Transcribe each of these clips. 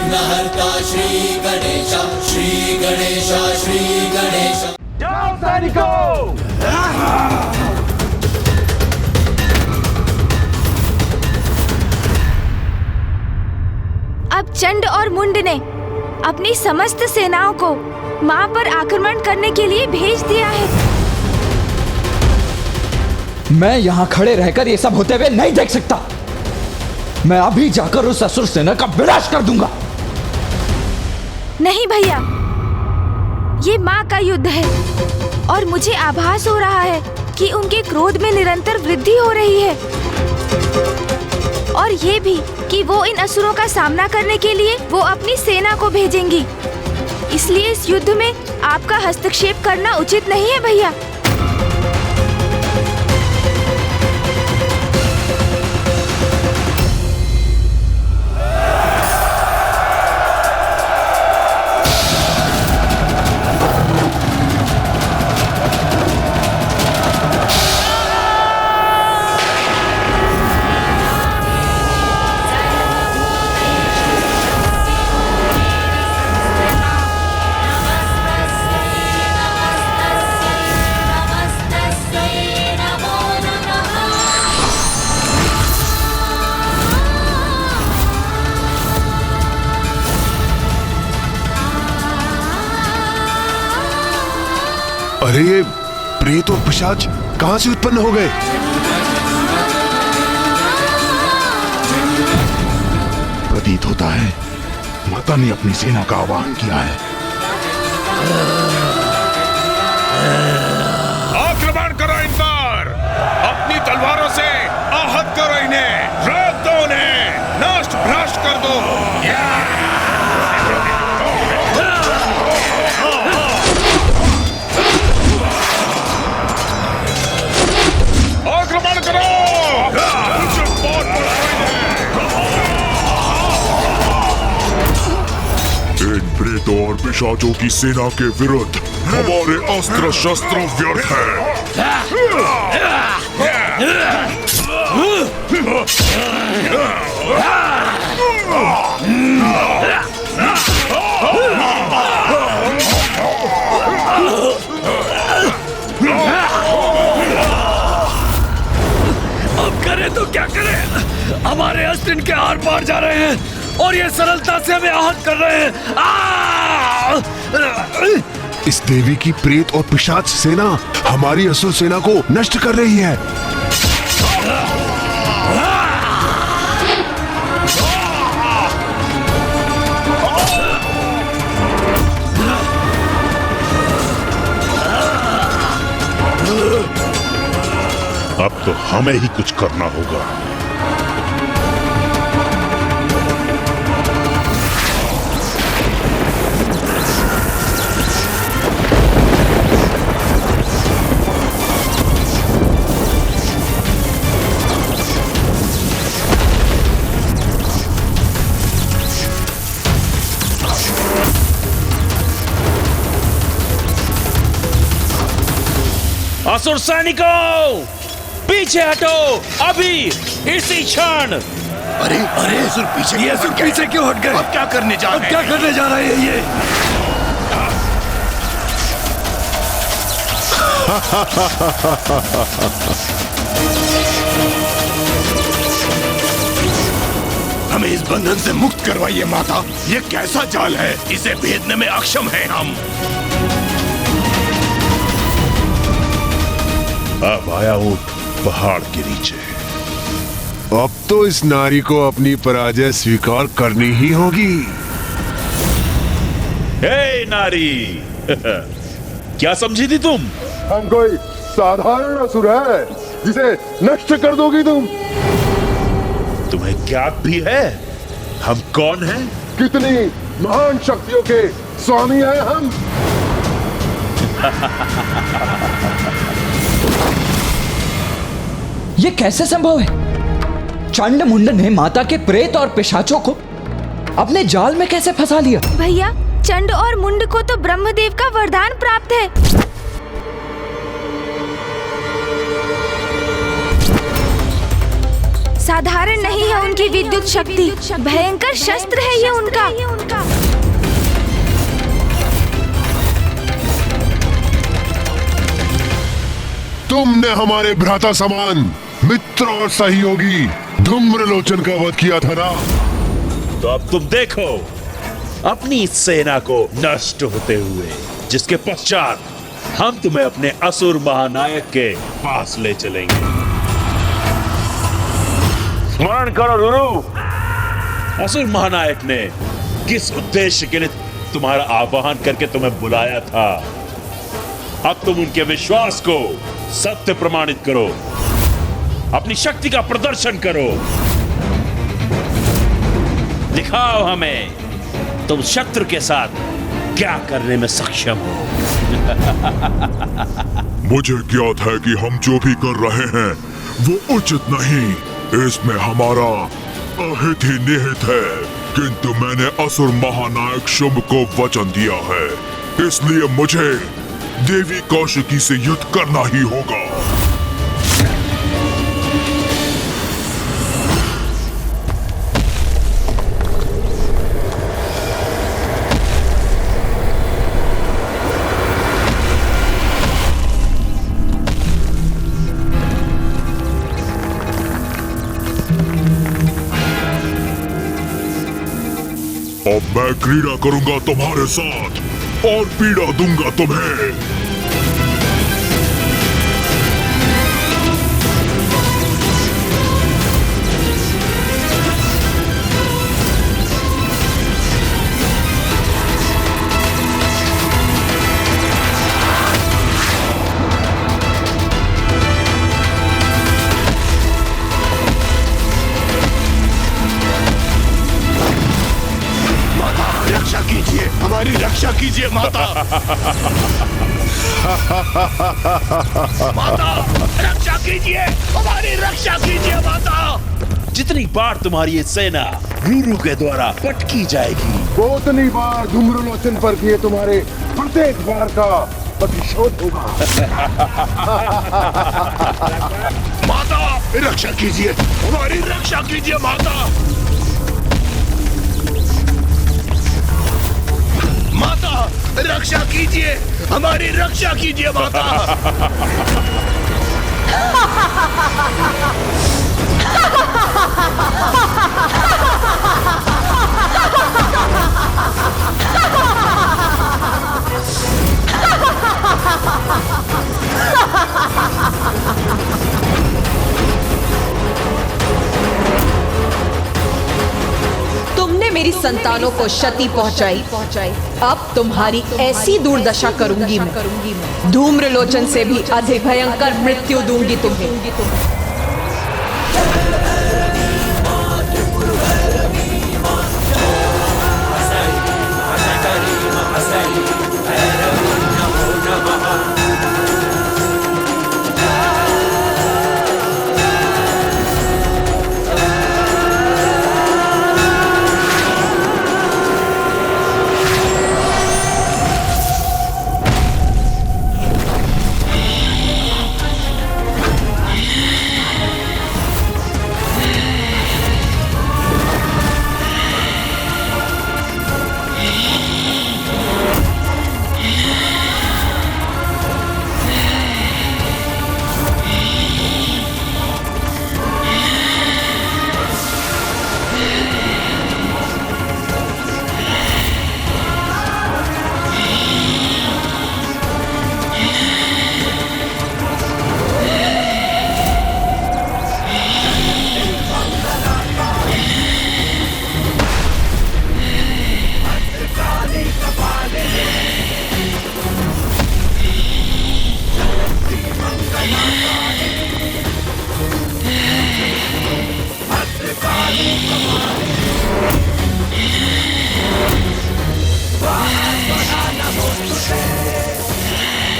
विघ्नहर्ता श्री गणेश, श्री गणेश, श्री गणेश। जाओ सैनिकों! अब चंड और मुंड ने अपनी समस्त सेनाओं को मां पर आक्रमण करने के लिए भेज दिया है। मैं यहाँ खड़े रहकर ये सब होते हुए नहीं देख सकता। मैं अभी जाकर उस असुर सेना का विनाश कर दूंगा। नहीं भैया, ये मां का युद्ध है और मुझे आभास हो रहा है कि उनके क्रोध में निरंतर वृद्धि हो रही है, और ये भी कि वो इन असुरों का सामना करने के लिए वो अपनी सेना को भेजेंगी। इसलिए इस युद्ध में आपका हस्तक्षेप करना उचित नहीं है भैया। अरे ये प्रेत और पिशाच कहां से उत्पन्न हो गए? प्रतीत होता है माता ने अपनी सेना का आह्वान किया है। आक्रमण करो इन पर, अपनी तलवारों से आहत करो इन्हें, रोक दो उन्हें, नष्ट भ्रष्ट कर दो। आक्रमण करो! इन प्रेतों और पिशाचों की सेना के विरुद्ध हमारे अस्त्र शस्त्र व्यर्थ अब करें तो क्या करें? हमारे अस्त्र इनके आर पार जा रहे हैं और ये सरलता से हमें आहत कर रहे हैं। इस देवी की प्रेत और पिशाच सेना हमारी असुर सेना को नष्ट कर रही है। अब तो हमें ही कुछ करना होगा। असुर सैनिकों, पीछे हटो अभी, इसी क्षण। अरे अरे असुर पीछे क्यों हट गए? अब क्या करने जा रहे हैं? क्या करने जा रहे हैं ये? हमें इस बंधन से मुक्त करवाइए माता। ये कैसा जाल है, इसे भेदने में अक्षम हैं हम। अब आया ऊंट पहाड़ के नीचे। अब तो इस नारी को अपनी पराजय स्वीकार करनी ही होगी। हे नारी, क्या समझी थी तुम? हम कोई साधारण असुर है जिसे नष्ट कर दोगी तुम? तुम्हें ज्ञात भी है हम कौन हैं? कितनी महान शक्तियों के स्वामी हैं हम। ये कैसे संभव है? चंड मुंड ने माता के प्रेत और पिशाचों को अपने जाल में कैसे फंसा लिया? भैया, चंड और मुंड को तो ब्रह्मदेव का वरदान प्राप्त है। साधारण नहीं है उनकी विद्युत शक्ति, भयंकर शस्त्र है ये उनका। तुमने हमारे भ्राता समान मित्र और सहयोगी धूम्रलोचन का वध किया था ना। तो अब तुम देखो अपनी सेना को नष्ट होते हुए, जिसके पश्चात हम तुम्हें अपने असुर महानायक के पास ले चलेंगे। स्मरण करो रुरु, असुर महानायक ने किस उद्देश्य के लिए तुम्हारा आह्वान करके तुम्हें बुलाया था। अब तुम उनके विश्वास को सत्य प्रमाणित करो, अपनी शक्ति का प्रदर्शन करो, दिखाओ हमें तुम शत्रु के साथ क्या करने में सक्षम हो। मुझे ज्ञात है कि हम जो भी कर रहे हैं वो उचित नहीं, इसमें हमारा अहित ही निहित है। किंतु मैंने असुर महानायक शुंभ को वचन दिया है, इसलिए मुझे देवी कौशिकी से युद्ध करना ही होगा। अब मैं क्रीड़ा करूंगा तुम्हारे साथ और पीड़ा दूंगा तुम्हें। रक्षा कीजिए, हमारी रक्षा कीजिए माता। माता रक्षा कीजिए, हमारी रक्षा कीजिए माता। जितनी बार तुम्हारी ये सेना रूरू के द्वारा पटकी जाएगी, उतनी बार धूम्रलोचन पर किए तुम्हारे प्रत्येक बार का प्रतिशोध होगा। माता रक्षा कीजिए, हमारी रक्षा कीजिए माता। माता रक्षा कीजिए, हमारी रक्षा कीजिए माता। तुमने मेरी संतानों को क्षति पहुंचाई, अब तुम्हारी ऐसी दुर्दशा करूंगी मैं। धूम्रलोचन से भी अधिक भयंकर मृत्यु दूंगी तुम्हें।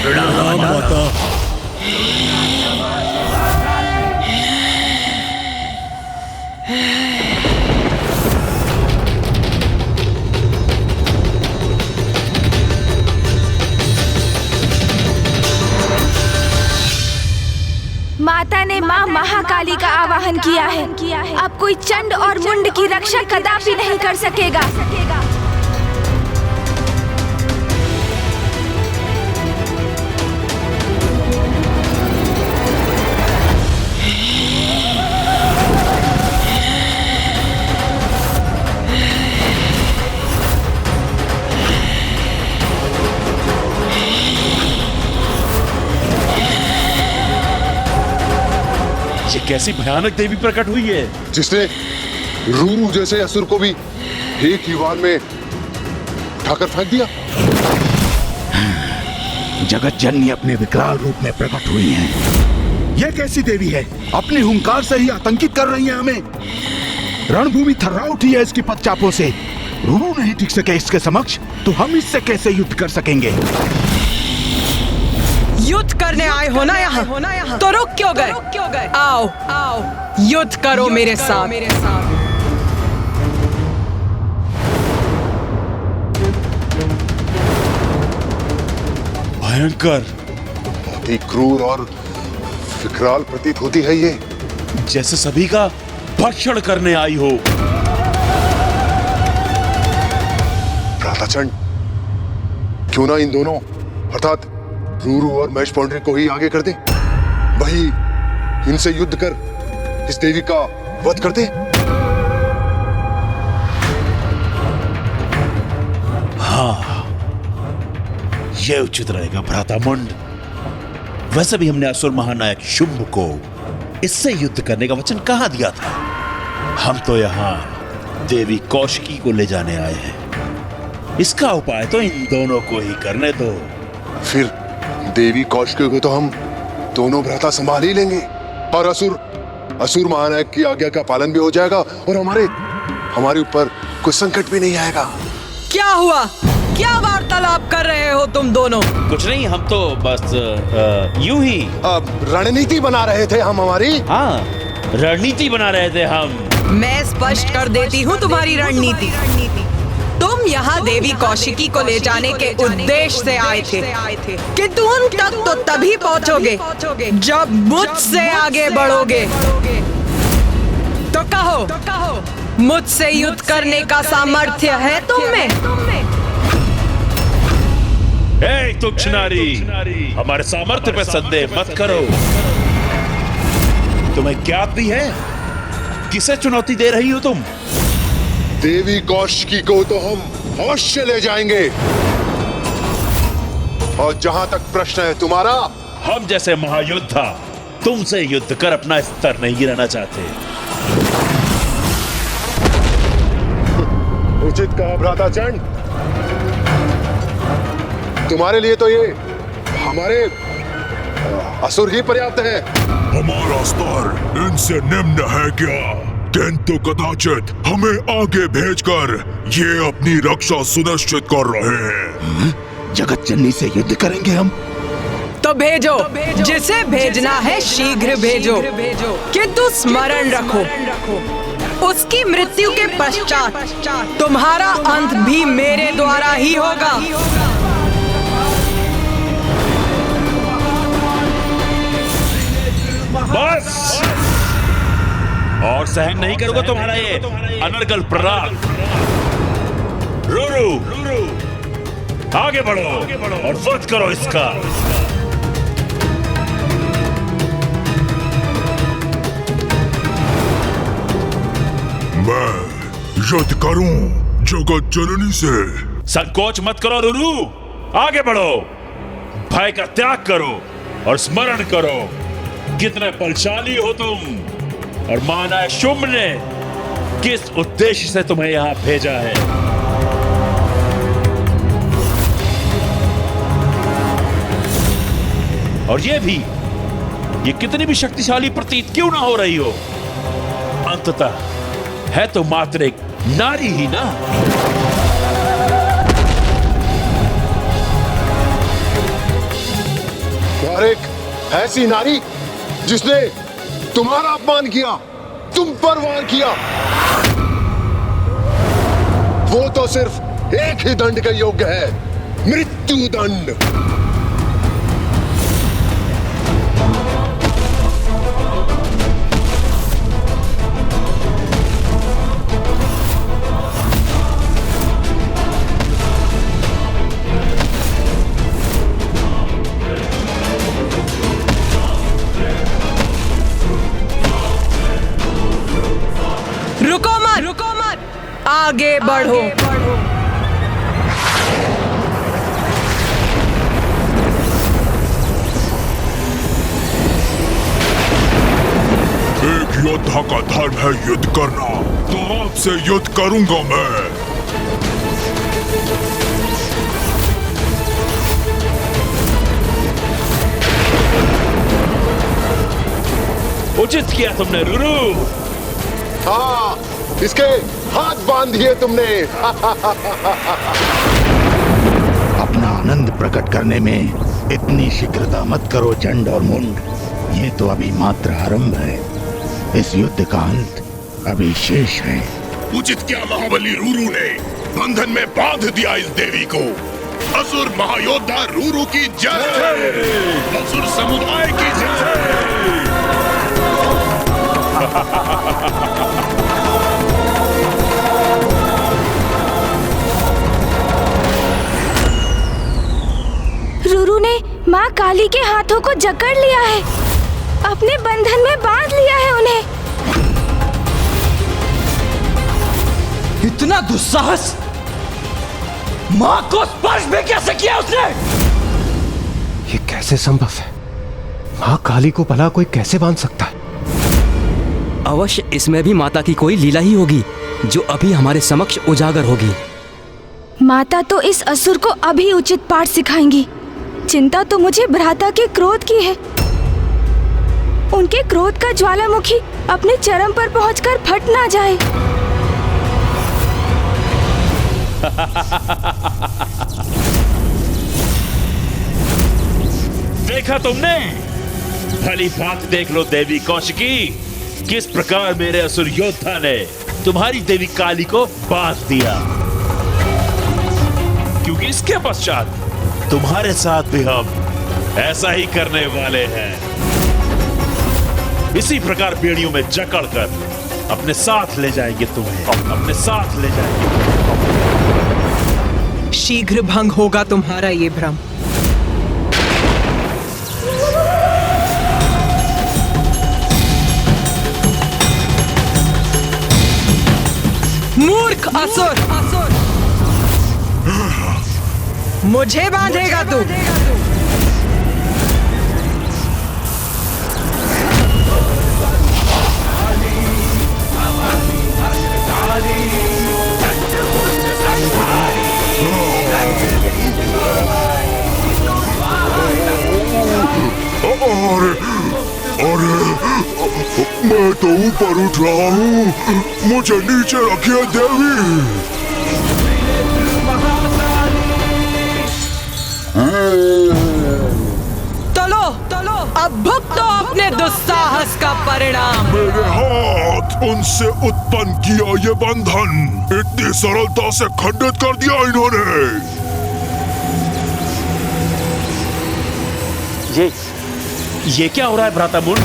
प्रणाम माता। माता ने माँ महाकाली का आवाहन किया है। अब कोई चंड और मुंड की रक्षा कदापि नहीं कर सकेगा। कैसी भयानक देवी प्रकट हुई है जिसने रूरू जैसे असुर को भी एक ही वार में उठाकर फेंक दिया। जगत जननी अपने विकराल रूप में प्रकट हुई हैं। यह कैसी देवी है? अपनी हुंकार से ही आतंकित कर रही है हमें। रणभूमि थर्रा उठी है इसकी पदचापों से। रूरू नहीं टिक सके इसके समक्ष, तो हम इससे कैसे युद्ध कर सकेंगे? युद्ध करने आए हो ना यहाँ, तो रुक क्यों गए? आओ युद्ध करो मेरे साथ। भयंकर, बहुत ही क्रूर और विकराल प्रतीत होती है ये, जैसे सभी का भक्षण करने आई हो। भ्राताचंड, क्यों ना इन दोनों अर्थात रूरू और महेश पौंड्री को ही आगे कर दे। वही इनसे युद्ध कर इस देवी का वध कर दे। हाँ, यह उचित रहेगा भ्रातामुंड। वैसे भी हमने असुर महानायक शुंभ को इससे युद्ध करने का वचन कहाँ दिया था? हम तो यहाँ देवी कौशिकी को ले जाने आए हैं। इसका उपाय तो इन दोनों को ही करने दो। फिर देवी कौशिकी को तो हम दोनों भ्राता संभाल ही लेंगे और असुर महानायक की आज्ञा का पालन भी हो जाएगा और हमारे ऊपर कोई संकट भी नहीं आएगा। क्या हुआ? क्या वार्तालाप कर रहे हो तुम दोनों? कुछ नहीं, हम तो बस यूं ही रणनीति बना रहे थे हम हमारी। हाँ, रणनीति बना रहे थे हम। मैं स्पष्ट कर देती हूँ तुम्हारी रणनीति। तुम यहाँ देवी कौशिकी को ले जाने के उद्देश्य से आए थे, किंतु उन तक तो तभी पहुँचोगे जब मुझसे आगे बढ़ोगे। तो कहो, मुझसे युद्ध करने का सामर्थ्य है तुम में? हे तुच्छ नारी, हमारे सामर्थ्य पे संदेह मत करो। तुम्हें ज्ञात भी है किसे चुनौती दे रही हो तुम? देवी कौशिकी को तो हम अवश्य ले जाएंगे। और जहां तक प्रश्न है तुम्हारा, हम जैसे महायोद्धा तुमसे युद्ध कर अपना स्तर नहीं गिराना चाहते। उचित कहा भ्राताचंड। तुम्हारे लिए तो ये हमारे असुर ही पर्याप्त है। हमारा स्तर इनसे निम्न है क्या? किंतु कदाचित हमें आगे भेजकर ये अपनी रक्षा सुनिश्चित कर रहे हैं। जगत जननी से युद्ध करेंगे हम? तो भेजो, जिसे भेजना है शीघ्र भेजो, किंतु स्मरण रखो, उसकी मृत्यु के पश्चात तुम्हारा अंत भी मेरे द्वारा ही होगा। बस, और सहन नहीं करूंगा तुम्हारा ये अनर्गल प्रहार। रूरू, आगे बढ़ो और वध करो इसका। मैं युद्ध करूं जगत जननी से। संकोच मत करो रूरू, आगे बढ़ो, भय का त्याग करो और स्मरण करो कितने बलशाली हो तुम और महानायक शुंभ ने किस उद्देश्य से तुम्हें यहां भेजा है। और ये कितनी भी शक्तिशाली प्रतीत क्यों ना हो रही हो, अंततः है तो मात्र एक नारी ही ना। और एक ऐसी नारी जिसने तुम्हारा अपमान किया, तुम पर वार किया, वो तो सिर्फ एक ही दंड के योग्य है, मृत्यु दंड। रुको मत, आगे बढ़ो। योद्धा का धर्म है युद्ध करना, तो आपसे युद्ध करूंगा मैं। उचित किया तुमने रुरु। हाँ, इसके हाथ बांध दिए तुमने। अपना आनंद प्रकट करने में इतनी शीघ्रता मत करो चंड और मुंड। ये तो अभी मात्र आरंभ है। इस युद्ध का अंत अभी शेष है। उचित क्या महाबली रूरू ने बंधन में बांध दिया इस देवी को। असुर महायोद्धा रूरू की जय, असुर समुदाय की जय। रूरू ने माँ काली के हाथों को जकड़ लिया है, अपने बंधन में बांध लिया है उन्हें। इतना दुस्साहस माँ को स्पर्श भी कैसे किया उसने? ये कैसे संभव है? माँ काली को भला कोई कैसे बांध सकता है? अवश्य इसमें भी माता की कोई लीला ही होगी जो अभी हमारे समक्ष उजागर होगी। माता तो इस असुर को अभी उचित पाठ सिखाएंगी। चिंता तो मुझे भ्राता के क्रोध की है। उनके क्रोध का ज्वालामुखी अपने चरम पर पहुंचकर फट ना जाए। देखा तुमने? भली बात देख लो देवी कौशिकी, किस प्रकार मेरे असुर योद्धा ने तुम्हारी देवी काली को बांध दिया। क्योंकि इसके पश्चात तुम्हारे साथ भी हम ऐसा ही करने वाले हैं। इसी प्रकार बेड़ियों में जकड़कर अपने साथ ले जाएंगे तुम्हें, अपने साथ ले जाएंगे। शीघ्र भंग होगा तुम्हारा ये भ्रम। मूर्ख असुर, मुझे बांधेगा तू? अरे मैं तो ऊपर उठ रहा हूँ, मुझे नीचे रखिए देवी। चलो चलो, अब भुगतो अपने दुस्साहस का परिणाम। मेरे हाथ उनसे उत्पन्न किया ये बंधन इतनी सरलता से खंडित कर दिया इन्होंने। ये क्या हो रहा है भ्राता मुंड?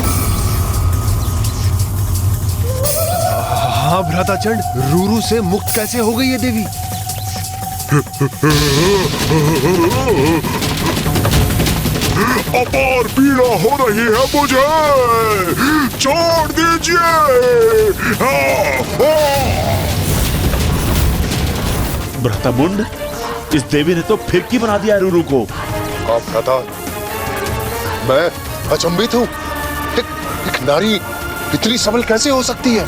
हाँ भ्राता चंड, रूरू से मुक्त कैसे हो गई ये देवी? अपार पीड़ा हो रही है मुझे, छोड़ दीजिए। भ्राता मुंड, इस देवी ने तो फिरकी बना दिया रूरू को। आप भ्राता, मैं अचंभित हूँ। एक नारी इतनी सबल कैसे हो सकती है?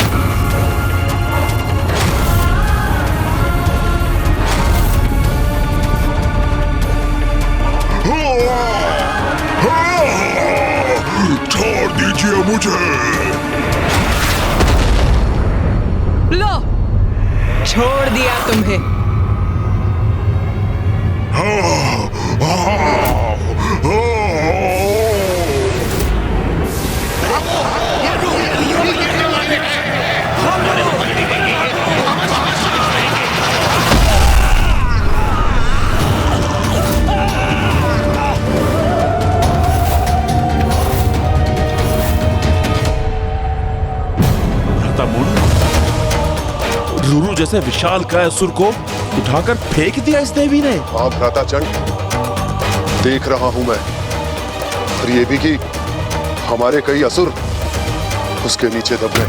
छोड़ दीजिए मुझे। लो, छोड़ दिया तुम्हें। रूरू जैसे विशाल काय असुर को उठाकर फेंक दिया इस देवी ने। हाँ भ्राता चंड, देख रहा हूं मैं, और ये भी कि हमारे कई असुर उसके नीचे दब गए।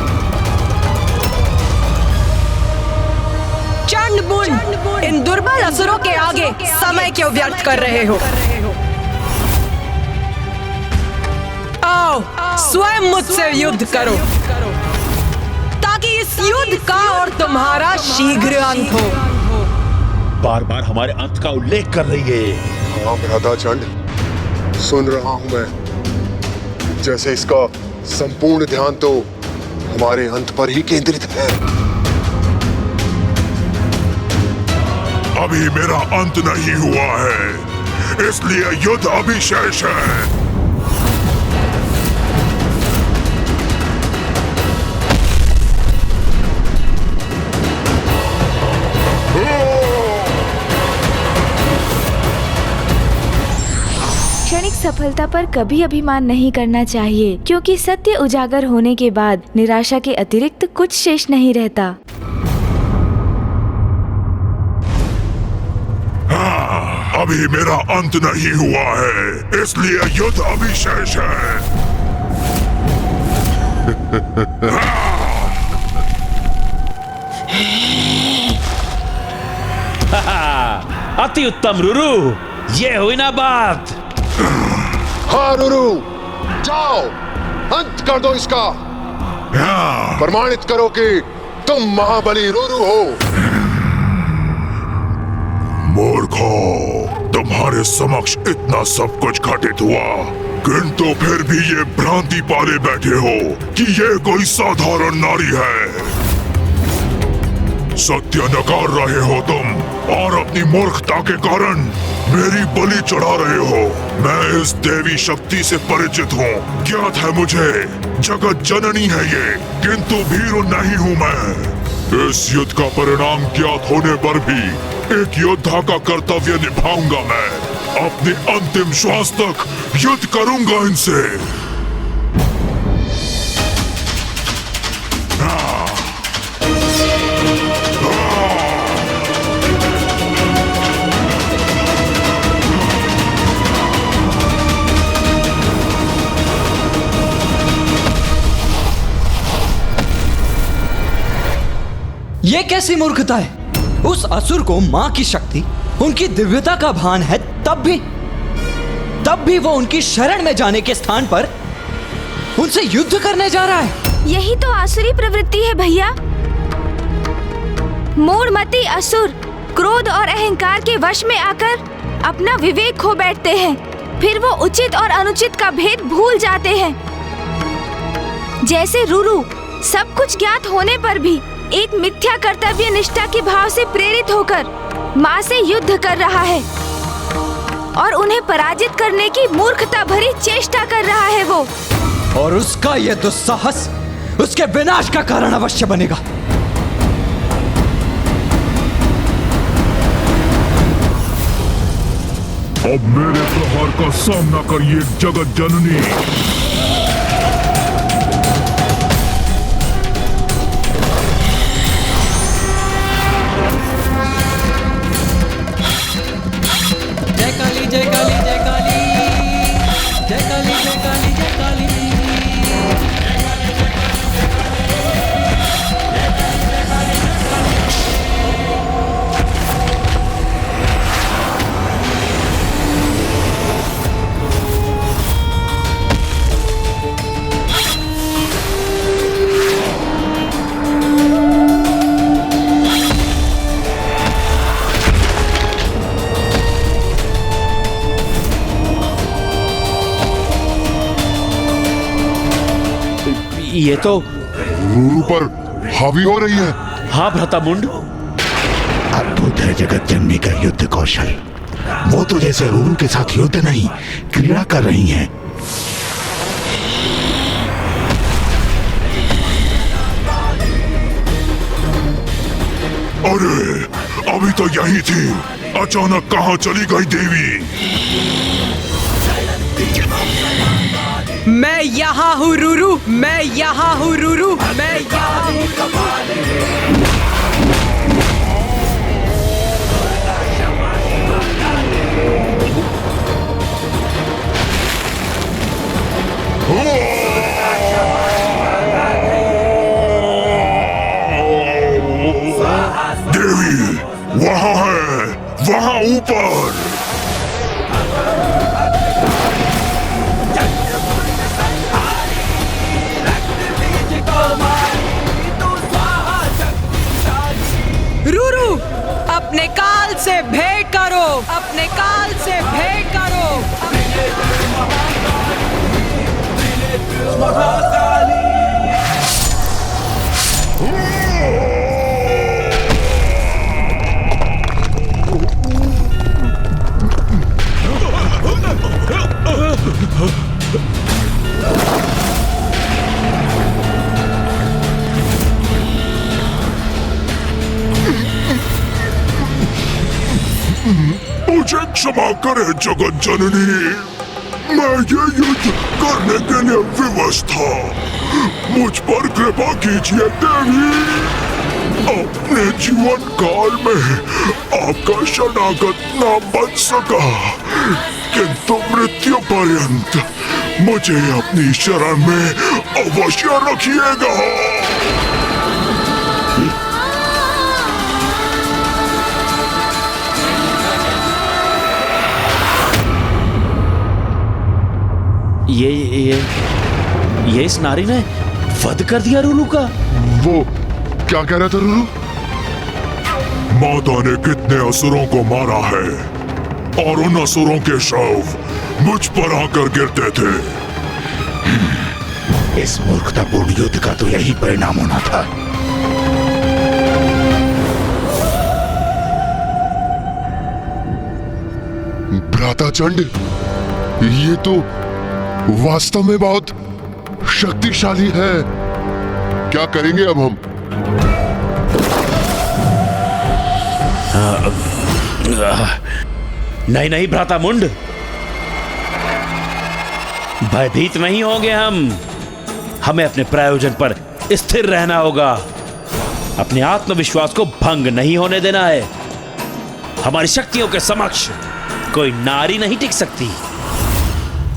चंड मुंड, इन दुर्बल असुरों के आगे समय क्यों व्यर्थ कर रहे हो? आओ आओ स्वयं मुझसे युद्ध करो ताकि इस युद्ध का और तुम्हारा शीघ्र अंत हो। बार बार हमारे अंत का उल्लेख कर रही है। हाँ भ्राता चंड, सुन रहा हूं मैं। जैसे इसका संपूर्ण ध्यान तो हमारे अंत पर ही केंद्रित है। अभी मेरा अंत नहीं हुआ है, इसलिए युद्ध अभी शेष है। क्षणिक सफलता पर कभी अभिमान नहीं करना चाहिए, क्योंकि सत्य उजागर होने के बाद निराशा के अतिरिक्त कुछ शेष नहीं रहता। हाँ, अभी मेरा अंत नहीं हुआ है, इसलिए युद्ध अभी शेष है। अति उत्तम रुरु, ये हुई ना बात। हाँ रुरु, जाओ अंत कर दो इसका। प्रमाणित करो कि तुम महाबली रुरु हो। मूर्खो, तुम्हारे समक्ष इतना सब कुछ घटित हुआ, किंतु फिर भी ये भ्रांति पाले बैठे हो कि ये कोई साधारण नारी है। सत्य नकार रहे हो तुम, और अपनी मूर्खता के कारण मेरी बलि चढ़ा रहे हो। मैं इस देवी शक्ति से परिचित हूँ, ज्ञात है मुझे जगत जननी है ये, किंतु भीरू नहीं हूँ मैं। इस युद्ध का परिणाम ज्ञात होने पर भी एक योद्धा का कर्तव्य निभाऊंगा मैं। अपने अंतिम श्वास तक युद्ध करूंगा इनसे। ये कैसी मूर्खता है? उस असुर को मां की शक्ति, उनकी दिव्यता का भान है, तब भी वो उनकी शरण में जाने के स्थान पर उनसे युद्ध करने जा रहा है। यही तो आसुरी प्रवृत्ति है भैया। मूढ़मती असुर क्रोध और अहंकार के वश में आकर अपना विवेक खो बैठते हैं, फिर वो उचित और अनुचित का भेद भूल जाते हैं। जैसे रुरु सब कुछ ज्ञात होने पर भी एक मिथ्या कर्तव्य निष्ठा के भाव से प्रेरित होकर माँ से युद्ध कर रहा है और उन्हें पराजित करने की मूर्खता भरी चेष्टा कर रहा है वो। और उसका यह दुस्साहस उसके विनाश का कारण अवश्य बनेगा। अब मेरे प्रहार का सामना करिए जगत जननी। जय काली जय काली जय काली जय काली जय काली। ये तो रुरु पर हावी हो रही है। हाँ भ्राता मुंड, अद्भुत है जगत जननी का युद्ध कौशल। वो तो जैसे रुरु के साथ युद्ध नहीं, क्रीड़ा कर रही हैं। अरे अभी तो यही थी, अचानक कहाँ चली गई देवी? मैं यहाँ हूँ रुरु, मैं यहाँ हूँ रुरु, मैं यहाँ हूँ। देवी वहाँ है, वहाँ ऊपर। अपने काल से भेंट करो, अपने काल से भेंट करो। मुझे क्षमा करे जगत जननी, मैं ये युद्ध करने के लिए विवश था। मुझ पर कृपा कीजिए देवी। अपने जीवन काल में आपका शरणागत न बन सका, किंतु मृत्यु पर्यंत मुझे अपनी शरण में अवश्य रखिएगा। ये इस नारी ने वध कर दिया रुरु का। वो क्या कह रहा था रुरु? माता ने कितने असुरों को मारा है और उन असुरों के शव मुझ पर आकर गिरते थे। इस मूर्खतापूर्ण युद्ध का तो यही परिणाम होना था। भ्राता चंड, ये तो वास्तव में बहुत शक्तिशाली है। क्या करेंगे अब हम? नहीं नहीं भ्राता मुंड, भयभीत नहीं होंगे हम। हमें अपने प्रयोजन पर स्थिर रहना होगा। अपने आत्मविश्वास को भंग नहीं होने देना है। हमारी शक्तियों के समक्ष कोई नारी नहीं टिक सकती,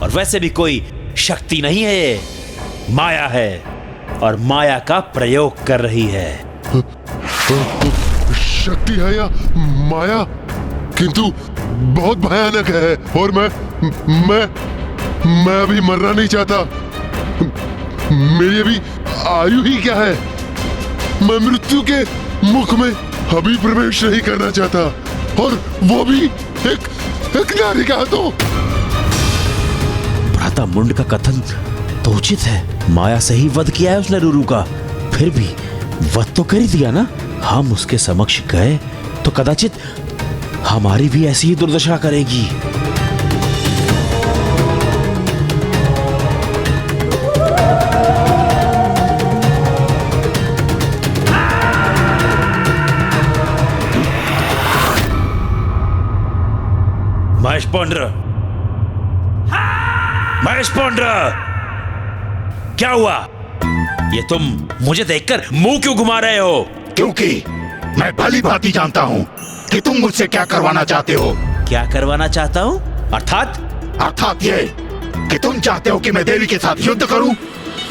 और वैसे भी कोई शक्ति नहीं है, ये माया है, और माया का प्रयोग कर रही है। शक्ति है या माया? किंतु बहुत भयानक है, और मैं अभी मरना नहीं चाहता। मेरी अभी आयु ही क्या है? मैं मृत्यु के मुख में अभी प्रवेश नहीं करना चाहता, और वो भी एक नारी का तो। भ्राता मुंड का कथन तो उचित है। माया से ही वध किया है उसने रुरु का, फिर भी वध तो कर ही दिया ना। हम उसके समक्ष गए तो कदाचित हमारी भी ऐसी ही दुर्दशा करेगी। महेश पौंड्र, क्या हुआ? ये तुम मुझे देखकर मुंह क्यों घुमा रहे हो? क्योंकि मैं भली भांति जानता हूँ कि तुम मुझसे क्या करवाना चाहते हो। क्या करवाना चाहता हूँ? अर्थात ये कि तुम चाहते हो कि मैं देवी के साथ युद्ध करूं,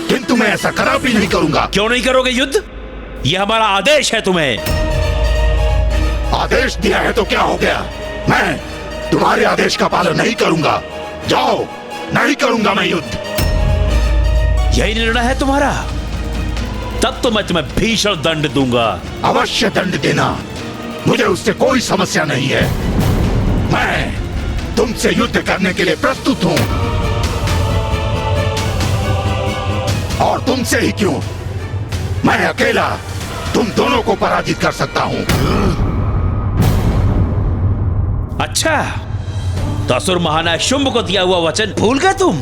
किंतु मैं ऐसा कदापि नहीं करूंगा। क्यों नहीं करोगे युद्ध? ये हमारा आदेश है तुम्हें। आदेश दिया है तो क्या हो गया? मैं तुम्हारे आदेश का पालन नहीं करूंगा। जाओ, नहीं करूंगा मैं युद्ध। यही निर्णय है तुम्हारा? तब तो मैं तुम्हें भीषण दंड दूंगा। अवश्य दंड देना, मुझे उससे कोई समस्या नहीं है। मैं तुमसे युद्ध करने के लिए प्रस्तुत हूं, और तुमसे ही क्यों, मैं अकेला तुम दोनों को पराजित कर सकता हूं। अच्छा, तो असुर महानायक शुंभ को दिया हुआ वचन भूल गए तुम?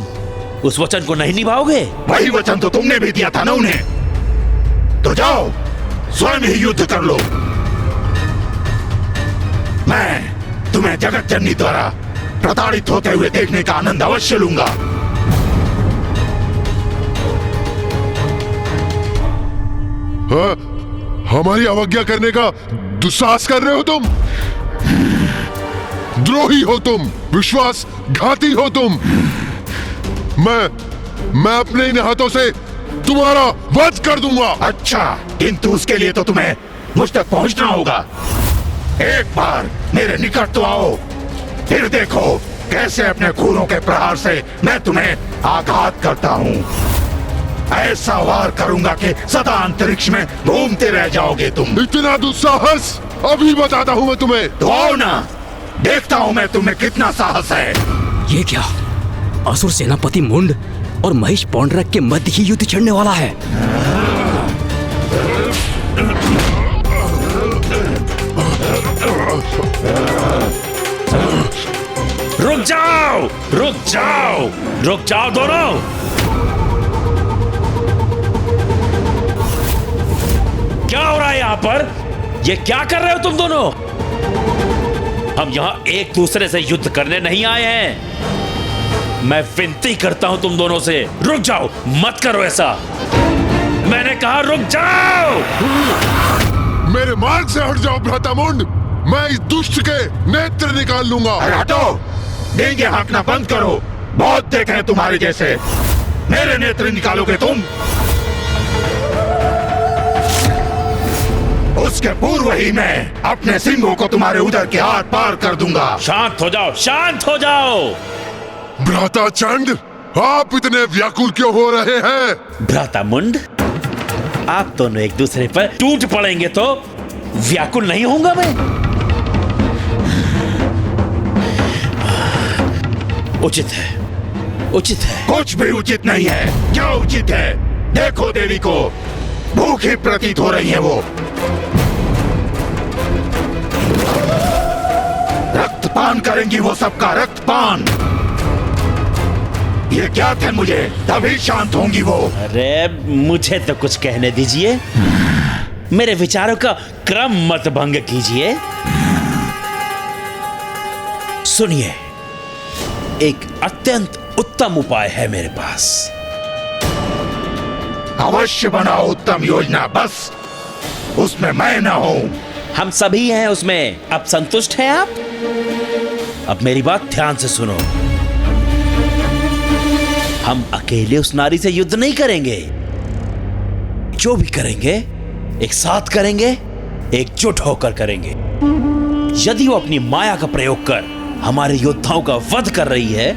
उस वचन को नहीं निभाओगे? वही वचन तो तुमने भी दिया था ना उन्हें। तो जाओ, स्वयं ही युद्ध कर लो। मैं तुम्हें जगत जननी द्वारा प्रताड़ित होते हुए देखने का आनंद अवश्य लूंगा। हाँ, हमारी अवज्ञा करने का दुस्साहस कर रहे हो तुम। द्रोही हो तुम, विश्वासघाती हो तुम। मैं अपने इन हाथों से तुम्हारा वध कर दूंगा। अच्छा, किंतु उसके लिए तो तुम्हें मुझ तक पहुंचना होगा। एक बार मेरे निकट तो आओ, फिर देखो कैसे अपने खूनों के प्रहार से मैं तुम्हें आघात करता हूँ। ऐसा वार करूंगा कि सदा अंतरिक्ष में घूमते रह जाओगे तुम। इतना दुस्साहस अभी बताता हूँ मैं तुम्हें। तो आओ ना, देखता हूँ मैं तुम्हें कितना साहस है। ये क्या? असुर सेनापति मुंड और महेश पौंडरक के मध्य ही युद्ध छिड़ने वाला है। रुक जाओ, रुक जाओ, रुक जाओ दोनों। क्या हो रहा है यहाँ पर? ये क्या कर रहे हो तुम दोनों? हम यहाँ एक दूसरे से युद्ध करने नहीं आए हैं। मैं विनती करता हूं तुम दोनों से, रुक जाओ, मत करो ऐसा। मैंने कहा रुक जाओ। मेरे मार्ग से हट जाओ भ्रातामुंड, मैं इस दुष्ट के नेत्र निकाल लूंगा। हटो, देंगे हाँकना बंद करो। बहुत देखे हैं तुम्हारे जैसे। मेरे नेत्र निकालोगे तुम? उसके पूर्व ही मैं अपने सिंहों को तुम्हारे उदर के आर पार कर दूंगा। शांत हो जाओ, शांत हो जाओ। भ्राता चंड, आप इतने व्याकुल क्यों हो रहे हैं? भ्राता मुंड, आप दोनों एक दूसरे पर टूट पड़ेंगे तो व्याकुल नहीं होऊंगा मैं। उचित है, उचित है। कुछ भी उचित नहीं है। क्या उचित है? देखो देवी को, भूखी प्रतीत हो रही है वो। रक्तपान करेंगी वो, सबका रक्तपान। ये क्या थे मुझे, तभी शांत होंगी वो। अरे मुझे तो कुछ कहने दीजिए, मेरे विचारों का क्रम मत भंग कीजिए। सुनिए, एक अत्यंत उत्तम उपाय है मेरे पास। अवश्य बनाओ उत्तम योजना, बस उसमें मैं ना हूं। हम सभी हैं उसमें। अब संतुष्ट हैं आप? अब मेरी बात ध्यान से सुनो। हम अकेले उस नारी से युद्ध नहीं करेंगे। जो भी करेंगे एक साथ करेंगे, एकजुट होकर करेंगे। यदि वो अपनी माया का प्रयोग कर हमारे योद्धाओं का वध कर रही है,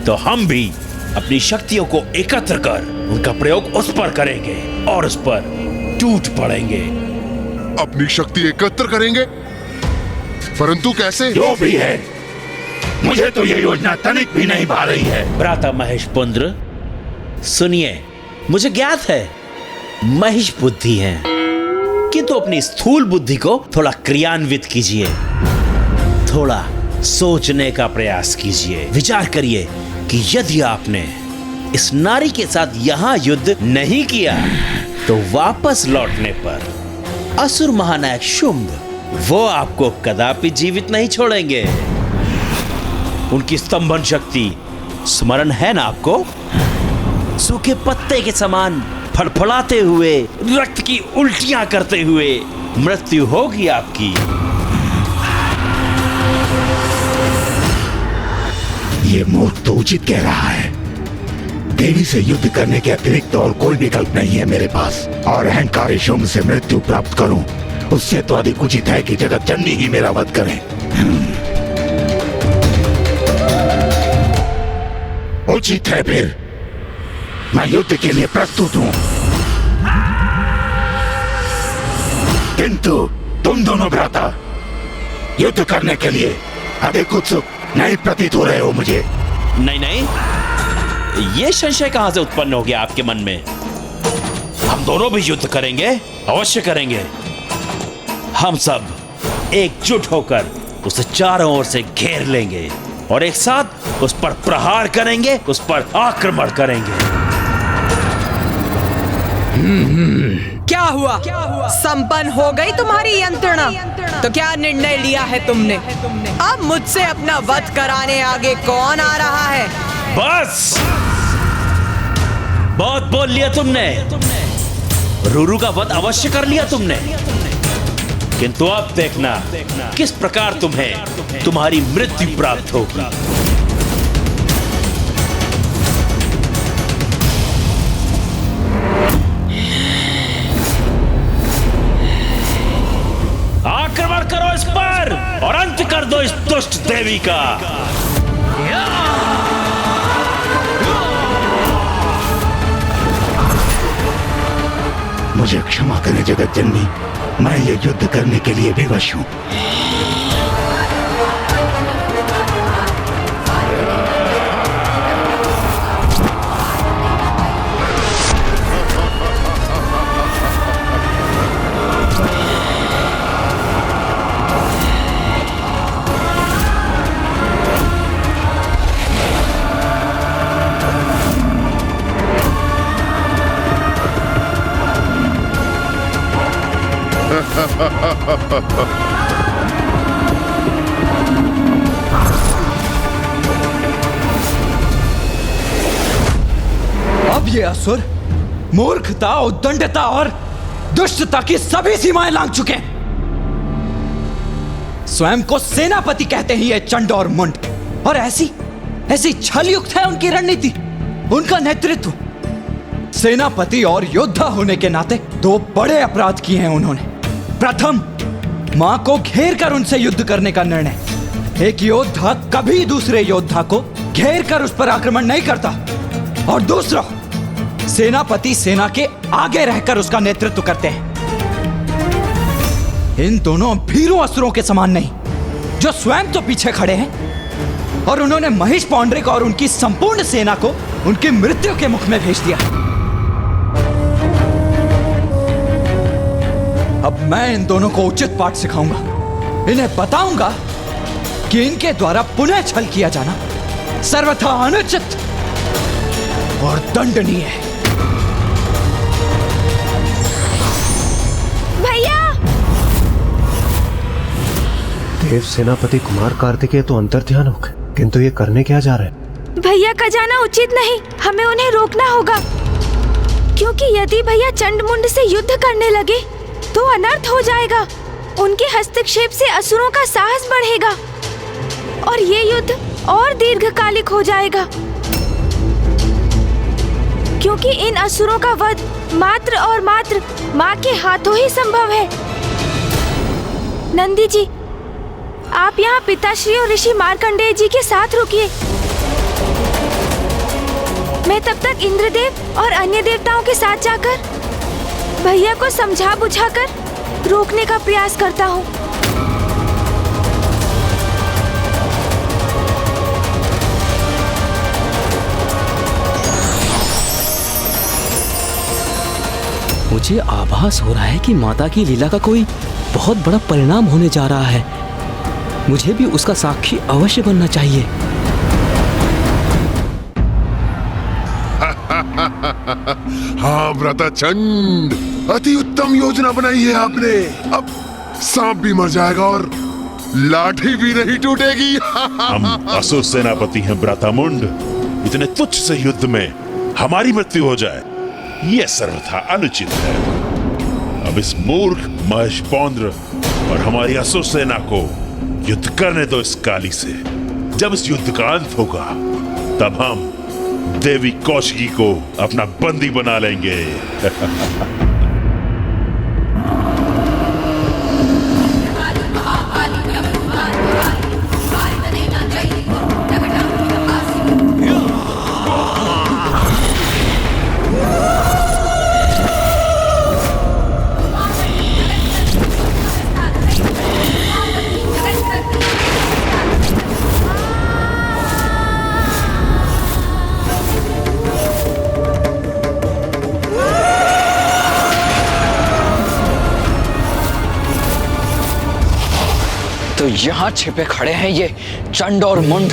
तो हम भी अपनी शक्तियों को एकत्र कर उनका प्रयोग उस पर करेंगे और उस पर टूट पड़ेंगे। अपनी शक्ति एकत्र करेंगे? परंतु कैसे? जो भी है, मुझे तो ये योजना तनिक भी नहीं भा रही है। भ्राता महेश पुंद्र, सुनिए, मुझे ज्ञात है महेश बुद्धि है, किंतु अपनी स्थूल बुद्धि को थोड़ा क्रियान्वित कीजिए। थोड़ा सोचने का प्रयास कीजिए। विचार करिए कि यदि आपने इस नारी के साथ यहां युद्ध नहीं किया, तो वापस लौटने पर असुर महानायक शुंभ वो आपको कदापि जीवित नहीं छोड़ेंगे। उनकी स्तंभन शक्ति स्मरण है ना आपको? सूखे पत्ते के समान फड़फड़ाते हुए, रक्त की उल्टियां करते हुए मृत्यु होगी आपकी। ये मूर्ख तो उचित कह रहा है। देवी से युद्ध करने के अतिरिक्त और कोई विकल्प नहीं है मेरे पास। और अहंकारी शुंभ से मृत्यु प्राप्त करूं, उससे तो अधिक उचित है कि जगत जननी ही मेरा वध करे। उचित है फिर, मैं युद्ध के लिए प्रस्तुत हूं। किंतु तुम दोनों भ्राता युद्ध करने के लिए अधिक उत्सुक नहीं प्रतीत हो रहे हो मुझे। नहीं नहीं, ये संशय कहां से उत्पन्न हो गया आपके मन में? हम दोनों भी युद्ध करेंगे, अवश्य करेंगे। हम सब एकजुट होकर उसे चारों ओर से घेर लेंगे और एक साथ उस पर प्रहार करेंगे, उस पर आक्रमण करेंगे। क्या हुआ? संपन्न हो गई तुम्हारी यंत्रणा? तो क्या निर्णय लिया है तुमने? अब मुझसे अपना वध कराने आगे कौन आ रहा है? बस बहुत बोल लिया तुमने। रूरू का वध अवश्य कर लिया तुमने, किंतु अब देखना किस प्रकार तुम्हें तुम्हारी मृत्यु प्राप्त होगी। आक्रमण करो इस पर और अंत कर दो इस दुष्ट देवी का। मुझे क्षमा करें जगत जननी, मैं ये युद्ध करने के लिए विवश हूँ। अब ये असुर मूर्खता, उद्दंडता और दुष्टता की सभी सीमाएं लांघ चुके हैं। स्वयं को सेनापति कहते हैं ये चंड और मुंड, और ऐसी छलयुक्त है उनकी रणनीति, उनका नेतृत्व। सेनापति और योद्धा होने के नाते दो बड़े अपराध किए हैं उन्होंने। प्रथम, मां को घेर कर उनसे युद्ध करने का निर्णय। एक योद्धा कभी दूसरे योद्धा को घेर कर उस पर आक्रमण नहीं करता। और दूसरा, सेनापति सेना के आगे रहकर उसका नेतृत्व करते हैं। इन दोनों भीरू असुरों के समान नहीं, जो स्वयं तो पीछे खड़े हैं और उन्होंने महिष पौंड्रिक और उनकी संपूर्ण सेना को उनकी मृत्यु के मुख में भेज दिया। अब मैं इन दोनों को उचित पाठ सिखाऊंगा। इन्हें बताऊंगा कि इनके द्वारा पुनः छल किया जाना सर्वथा अनुचित और दंडनीय है। भैया! देव सेनापति कुमार कार्तिकेय तो अंतर्ध्यान हो गए, किंतु ये करने क्या जा रहे हैं? भैया का जाना उचित नहीं, हमें उन्हें रोकना होगा। क्योंकि यदि भैया चंडमुंड से युद्ध करने लगे तो अनर्थ हो जाएगा। उनके हस्तक्षेप से असुरों का साहस बढ़ेगा और ये युद्ध और दीर्घकालिक हो जाएगा। क्योंकि इन असुरों का वध मात्र और मात्र माँ के हाथों ही संभव है। नंदी जी, आप यहाँ पिताश्री और ऋषि मार्कंडेय जी के साथ रुकिए। मैं तब तक इंद्रदेव और अन्य देवताओं के साथ जाकर भैया को समझा बुझाकर रोकने का प्रयास करता हूँ। मुझे आभास हो रहा है कि माता की लीला का कोई बहुत बड़ा परिणाम होने जा रहा है। मुझे भी उसका साक्षी अवश्य बनना चाहिए। हाँ व्रताचंड, अति उत्तम योजना बनाई है आपने। अब सांप भी मर जाएगा और लाठी भी नहीं टूटेगी। हम असुर सेनापति हैं व्रतामुंड। इतने तुच्छ से युद्ध में हमारी मृत्यु हो जाए, यह सर्वथा अनुचित है। अब इस मूर्ख महिष पौंड्र और हमारी असुर सेना को युद्ध करने दो इस काली से। जब इस युद्ध का अंत होगा तब हम देवी कौशिकी को अपना बंदी बना लेंगे। तो यहाँ छिपे खड़े हैं ये चंड और मुंड।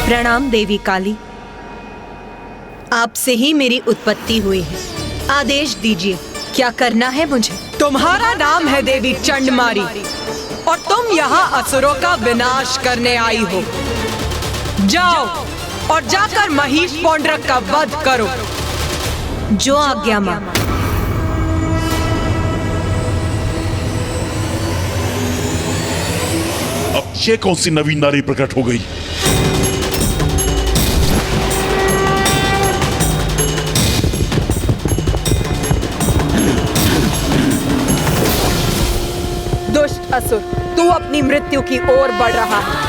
प्रणाम देवी काली, आपसे ही मेरी उत्पत्ति हुई है। आदेश दीजिए, क्या करना है मुझे? तुम्हारा नाम है देवी चंडमारी। और तुम यहाँ असुरों का विनाश करने आई हो। जाओ और जाकर महिष पौंड्रक का वध करो। जो आज्ञा मां। अब ये कौन सी नवीन नारी प्रकट हो गई? दुष्ट असुर, तू अपनी मृत्यु की ओर बढ़ रहा है।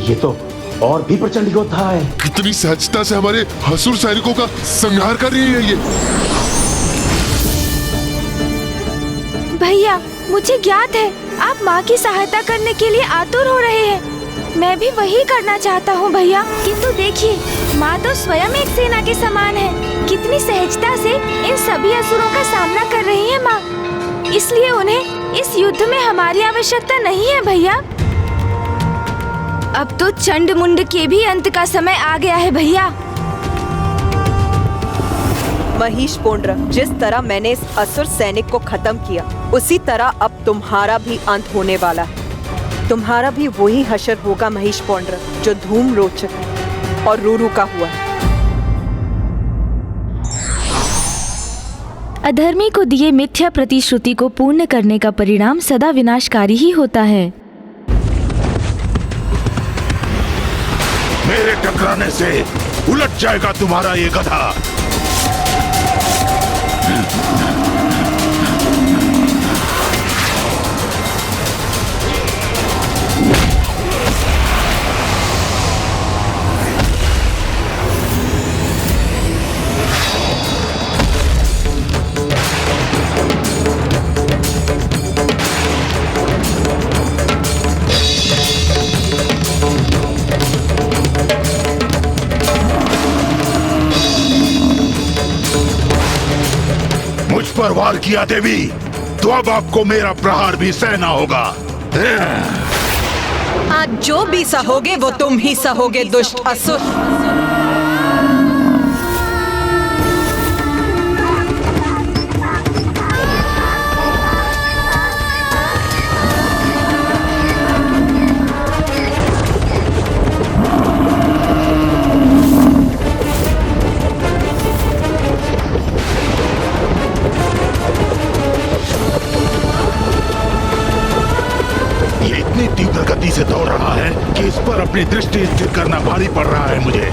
ये तो और भी प्रचंड योद्धा है। कितनी सहजता से हमारे असुर सैनिकों का संहार कर रही है ये। भैया, मुझे ज्ञात है आप माँ की सहायता करने के लिए आतुर हो रहे हैं। मैं भी वही करना चाहता हूँ भैया, किंतु देखिए माँ तो स्वयं एक सेना के समान है। कितनी सहजता से इन सभी असुरों का सामना कर रही है माँ। इसलिए उन्हें इस युद्ध में हमारी आवश्यकता नहीं है भैया। अब तो चंड मुंड के भी अंत का समय आ गया है भैया। महिष पौंड्रक, जिस तरह मैंने इस असुर सैनिक को खत्म किया, उसी तरह अब तुम्हारा भी अंत होने वाला है। तुम्हारा भी वही हशर होगा महिष पौंड्रक, जो धूम रोचक और रूरू का हुआ है। अधर्मी को दिए मिथ्या प्रतिश्रुति को पूर्ण करने का परिणाम सदा विनाशकारी ही होता है। मेरे टकराने से उलट जाएगा तुम्हारा ये गधा। पर वार किया देवी, तो अब आपको मेरा प्रहार भी सहना होगा। आज जो भी सहोगे वो तुम ही सहोगे दुष्ट असुर। तीव्र गति से दौड़ रहा है कि इस पर अपनी दृष्टि स्थिर करना भारी पड़ रहा है मुझे।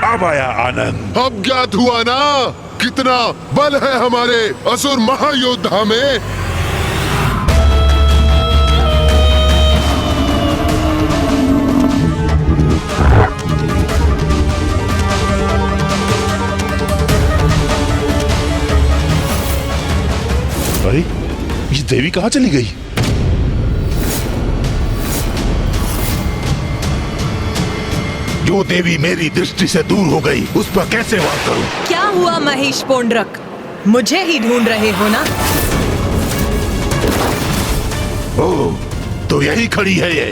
अब आया आनंद। अब ज्ञात हुआ ना कितना बल है हमारे असुर महायोद्धा में। अरे ये देवी कहाँ चली गई? जो देवी मेरी दृष्टि से दूर हो गई उस पर कैसे वार करूं? क्या हुआ महेश पोंड्रक? मुझे ही ढूंढ रहे हो ना? ओह, तो यही खड़ी है ये।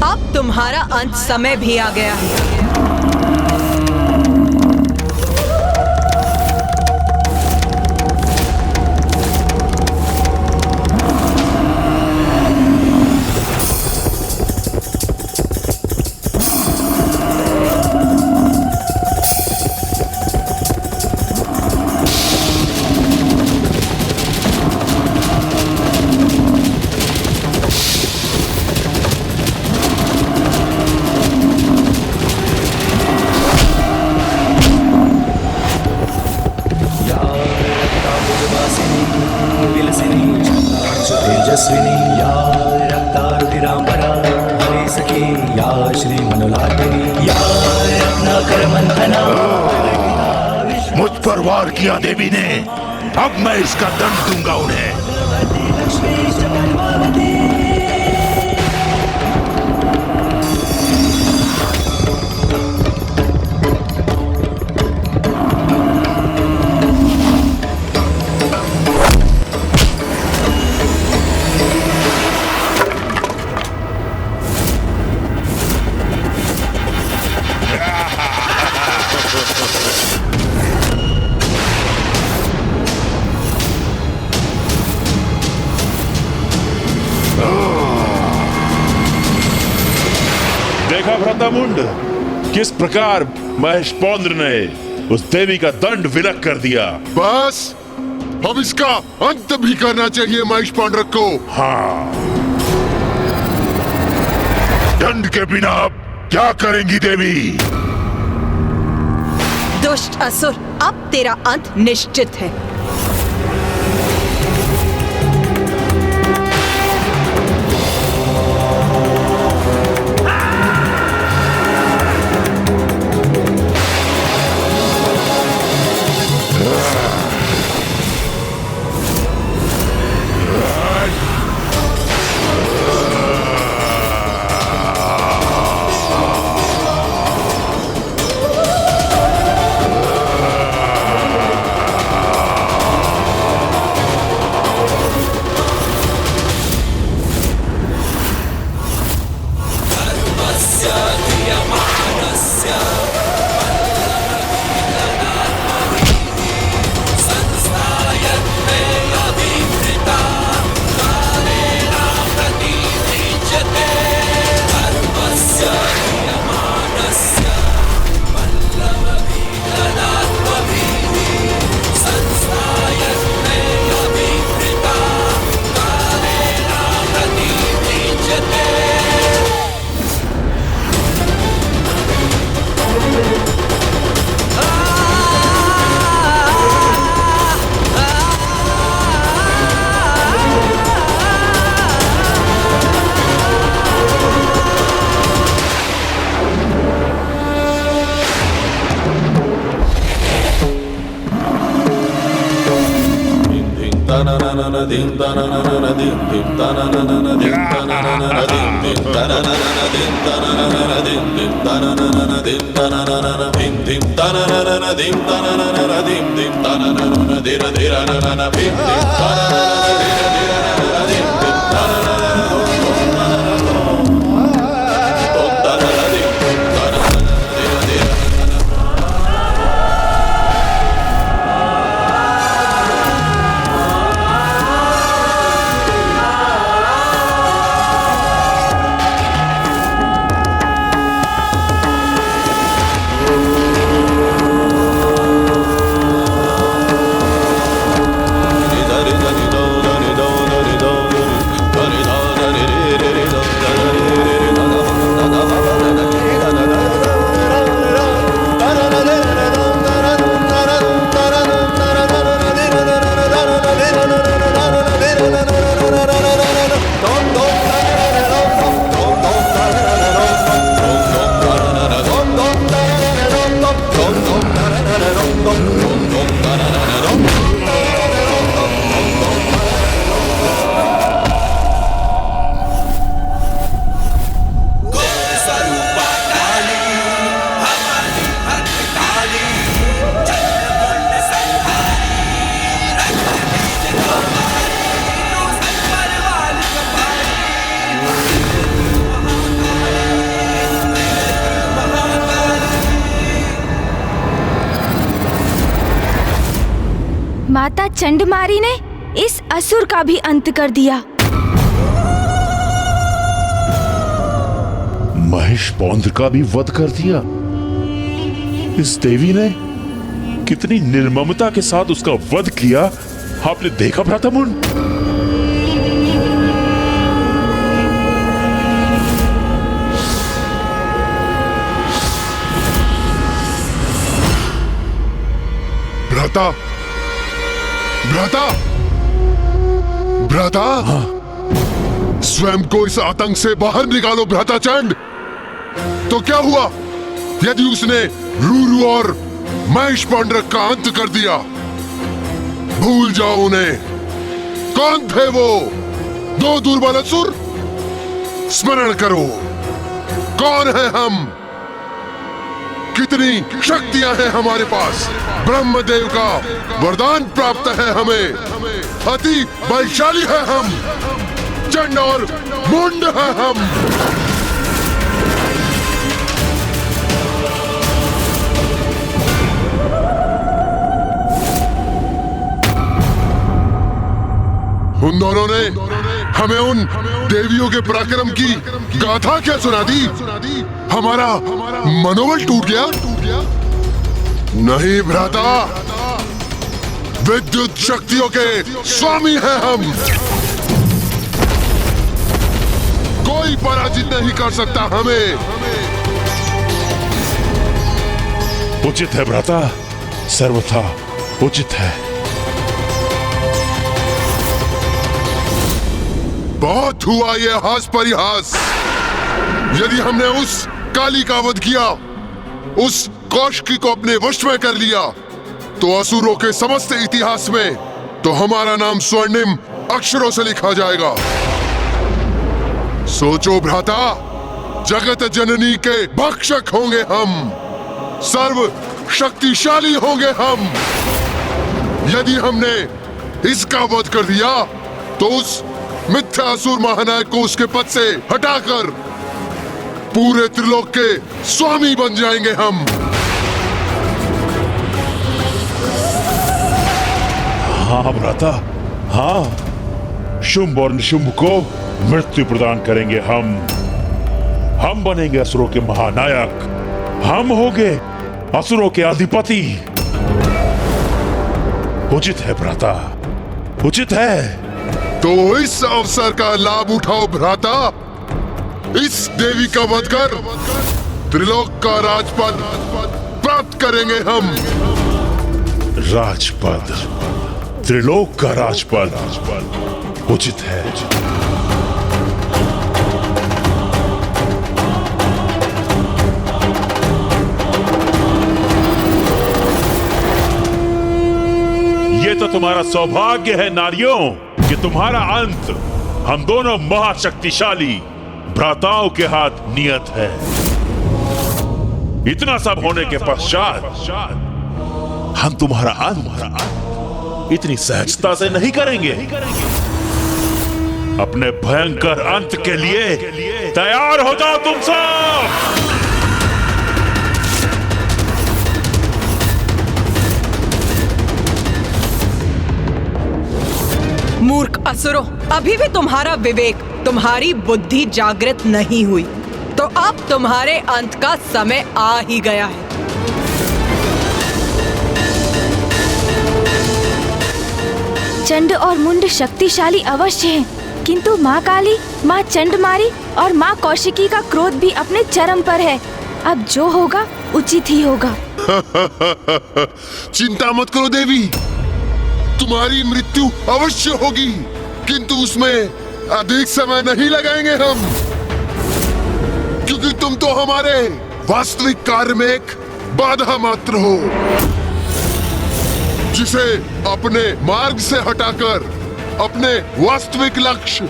अब तुम्हारा अंत समय भी आ गया है। मुझ पर वार किया देवी ने, अब मैं इसका दंड दूंगा उन्हें। देखा भ्रातामुंड, किस प्रकार महेश पौंद्र ने उस देवी का दंड विलक कर दिया। बस अब इसका अंत भी करना चाहिए महेश पांड्रक को। हाँ, दंड के बिना अब क्या करेंगी देवी? दुष्ट असुर, अब तेरा अंत निश्चित है। माता चंडमारी ने इस असुर का भी अंत कर दिया। महेश पौंद्र का भी वध कर दिया। इस देवी ने कितनी निर्ममता के साथ उसका वध किया, आपने देखा भ्राता मुन? भ्राता, भ्राता, भ्राता, स्वयं को इस आतंक से बाहर निकालो भ्राता चंड। तो क्या हुआ यदि उसने रूरू और महेश पांडरक का अंत कर दिया? भूल जाओ उन्हें। कौन थे वो दो दुर्बल असुर? स्मरण करो, कौन है हम, कितनी शक्तियां हैं हमारे पास। ब्रह्मदेव का वरदान प्राप्त है हमें, अति बलशाली है हम, चंड और मुंड है हम। उन दोनों ने हमें उन देवियों के पराक्रम की गाथा क्या सुना दी? हमारा मनोबल टूट गया? नहीं भ्राता, विद्युत शक्तियों के स्वामी हैं हम। कोई पराजित नहीं कर सकता हमें। उचित है भ्राता, सर्वथा उचित है। बहुत हुआ ये हास परिहास। यदि हमने उस काली का वध किया, उस कौशिकी को अपने वश में कर लिया, तो असुरों के समस्त इतिहास में तो हमारा नाम स्वर्णिम अक्षरों से लिखा जाएगा। सोचो भ्राता, जगत जननी के भक्षक होंगे हम, सर्व शक्तिशाली होंगे हम। यदि हमने इसका वध कर दिया, तो उस मिथ्या असुर महानायक को उसके पद से हटाकर पूरे त्रिलोक के स्वामी बन जाएंगे हम। हाँ भ्राता, हाँ, शुंभ और निशुंभ को मृत्यु प्रदान करेंगे हम बनेंगे असुरों के महानायक, हम होंगे असुरों के अधिपति। उचित है भ्राता, उचित है। तो इस अवसर का लाभ उठाओ भ्राता। इस देवी का वध कर त्रिलोक का राजपद प्राप्त करेंगे हम। राजपद, त्रिलोक का राजपद, उचित है। ये तो तुम्हारा सौभाग्य है नारियों कि तुम्हारा अंत हम दोनों महाशक्तिशाली भ्राताओं के हाथ नियत है। इतना सब होने के पश्चात हम तुम्हारा अंत इतनी सहजता से नहीं करेंगे। अपने भयंकर अंत के लिए तैयार हो जाओ तुम सब। मूर्ख असुरों, अभी भी तुम्हारा विवेक, तुम्हारी बुद्धि जागृत नहीं हुई, तो अब तुम्हारे अंत का समय आ ही गया है। चंड और मुंड शक्तिशाली अवश्य हैं, किंतु माँ काली, माँ चंडमारी और माँ कौशिकी का क्रोध भी अपने चरम पर है। अब जो होगा उचित ही होगा। चिंता मत करो देवी, तुम्हारी मृत्यु अवश्य होगी, किंतु उसमें अधिक समय नहीं लगाएंगे हम, क्योंकि तुम तो हमारे वास्तविक कार्य में एक बाधा मात्र हो, जिसे अपने मार्ग से हटाकर अपने वास्तविक लक्ष्य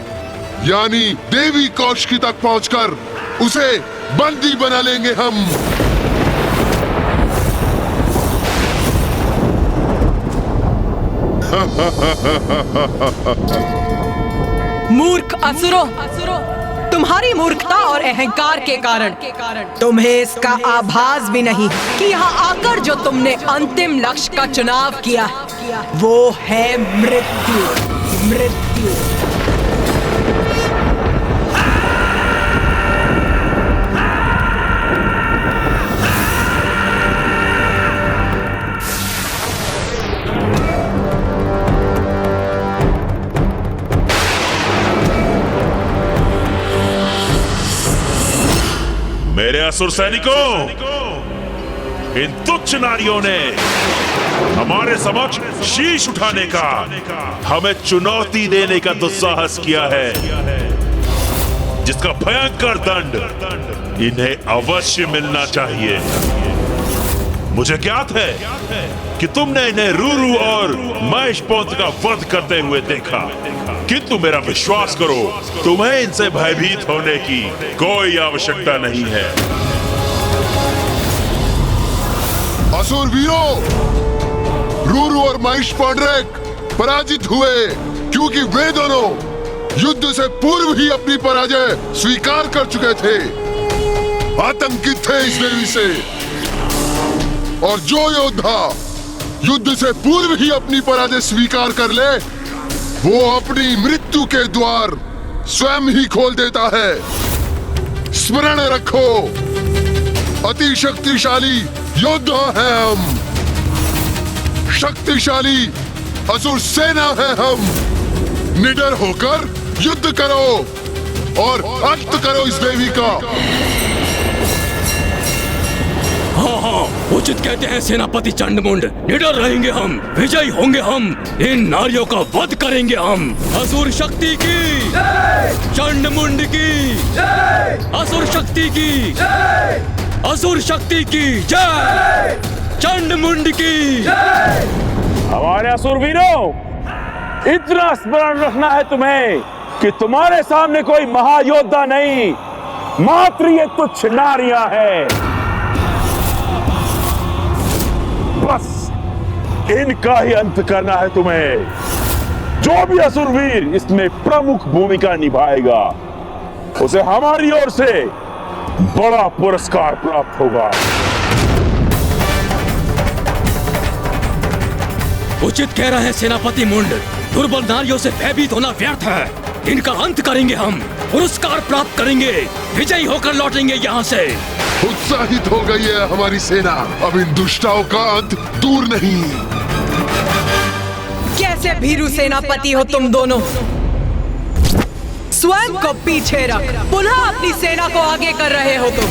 यानी देवी कौशिकी तक पहुंचकर उसे बंदी बना लेंगे हम। मूर्ख असुरों, तुम्हारी मूर्खता और अहंकार के कारण तुम्हें इसका आभास भी नहीं कि यहाँ आकर जो तुमने अंतिम लक्ष्य का चुनाव किया वो है मृत्यु। मृत्यु। मेरे असुर सैनिकों, इन तुच्छ नारियों ने हमारे समक्ष शीश उठाने का, हमें चुनौती देने का दुस्साहस किया है, जिसका भयंकर दंड इन्हें अवश्य मिलना चाहिए। मुझे ज्ञात है कि तुमने इन्हें रूरू और महेशपोंत का वध करते हुए देखा, किंतु मेरा विश्वास करो, तुम्हें इनसे भयभीत होने की कोई आवश्यकता नहीं है। असुर वीरों, रूरू और महेशपोंड्रेक पराजित हुए, क्योंकि वे दोनों युद्ध से पूर्व ही अपनी पराजय स्वीकार कर चुके थे, आतंकित थे इस देवी से। और जो योद्धा युद्ध से पूर्व ही अपनी पराजय स्वीकार कर ले, वो अपनी मृत्यु के द्वार स्वयं ही खोल देता है। स्मरण रखो, अति शक्तिशाली योद्धा हैं हम, शक्तिशाली असुर सेना है हम। निडर होकर युद्ध करो और अंत करो इस देवी का। हाँ हाँ, उचित कहते हैं सेनापति चंडमुंड। निडर रहेंगे हम, विजयी होंगे हम, इन नारियों का वध करेंगे हम। असुर शक्ति की, चंडमुंड की, असुर शक्ति की, असुर शक्ति की जय, चंडमुंड की। हमारे असुर वीरों, इतना स्मरण रखना है तुम्हें कि तुम्हारे सामने कोई महायोद्धा नहीं, मात्र ये तुच्छ नारियां हैं। बस इनका ही अंत करना है तुम्हें। जो भी असुरवीर इसमें प्रमुख भूमिका निभाएगा, उसे हमारी ओर से बड़ा पुरस्कार प्राप्त होगा। उचित कह रहे हैं सेनापति मुंड, दुर्बल नारियों से भयभीत होना व्यर्थ है। इनका अंत करेंगे हम, पुरस्कार प्राप्त करेंगे, विजयी होकर लौटेंगे यहाँ से। उत्साहित हो गई है हमारी सेना, अब इन दुष्टाओं का अंत दूर नहीं। कैसे भीरू सेनापति हो तुम दोनों? स्वयं को पीछे रख पुनः अपनी सेना को आगे कर रहे हो तुम।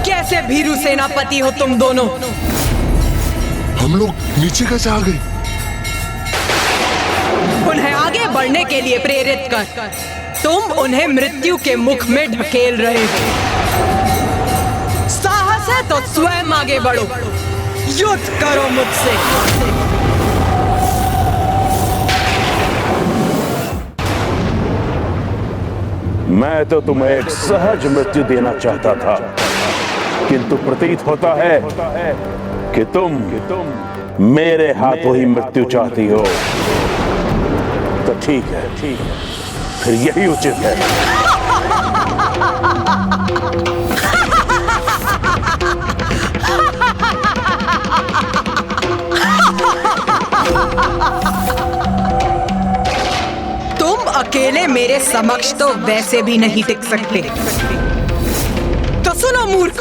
कैसे भीरू सेनापति हो तुम दोनों? हम लोग नीचे कैसे आ गए? उन्हें आगे बढ़ने के लिए प्रेरित कर तुम उन्हें मृत्यु के मुख में ढकेल रहे हो। साहस है तो स्वयं आगे बढ़ो, युद्ध करो मुझसे। मैं तो तुम्हें एक सहज मृत्यु देना चाहता था, किंतु प्रतीत होता है कि तुम मेरे हाथों ही मृत्यु चाहती हो। तो ठीक है, फिर यही उचित है। तुम अकेले मेरे समक्ष तो वैसे भी नहीं टिक सकते। तो सुनो मूर्ख,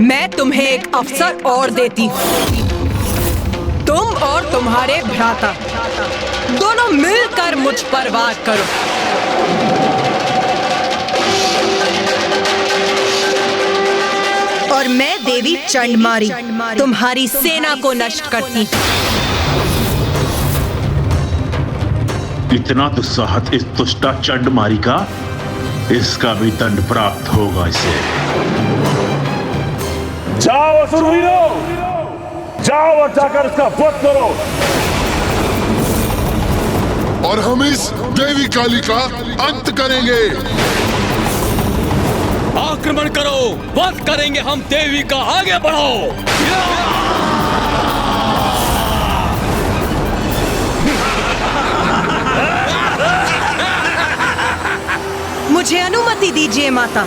मैं तुम्हें एक अवसर और देती हूँ। तुम और तुम्हारे भ्राता दोनों मिलकर मुझ पर वार करो। और मैं देवी चंडमारी तुम्हारी सेना को नष्ट करती। इतना दुस्साहस इस दुष्टा चंडमारी का, इसका भी दंड प्राप्त होगा इसे। जाओ असुरवीरों, जाओ और जाकर इसका वध करो। और हम इस देवी काली का अंत करेंगे। आक्रमण करो, वध करेंगे हम देवी का, आगे बढ़ो। दीजिए माता।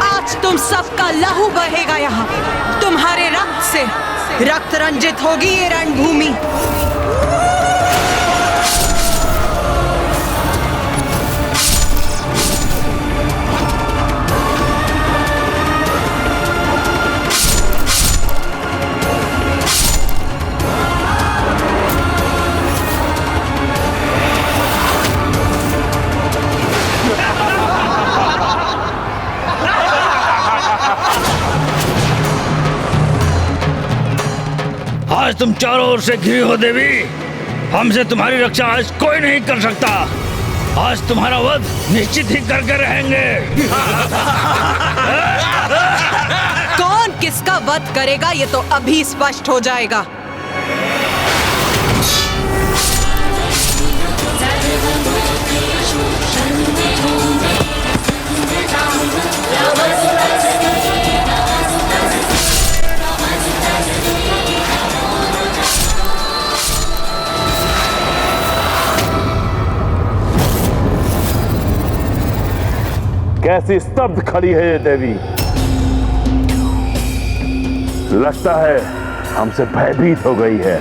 आज तुम सबका लहू बहेगा यहाँ। तुम्हारे रक्त से रक्त रंजित होगी ये रणभूमि। आज तुम चारों ओर से घिरी हो देवी। हमसे तुम्हारी रक्षा आज कोई नहीं कर सकता। आज तुम्हारा वध निश्चित ही करके रहेंगे। कौन किसका वध करेगा ये तो अभी स्पष्ट हो जाएगा। कैसी स्तब्ध खड़ी है ये देवी। लगता है हमसे भयभीत हो गई है।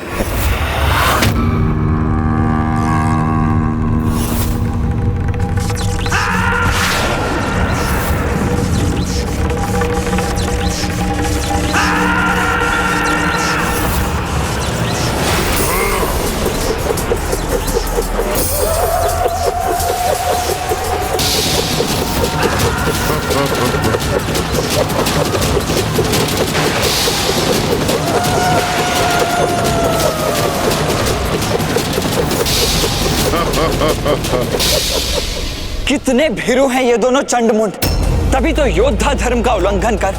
कितने भीरू हैं ये दोनों चंडमुंड। तभी तो योद्धा धर्म का उल्लंघन कर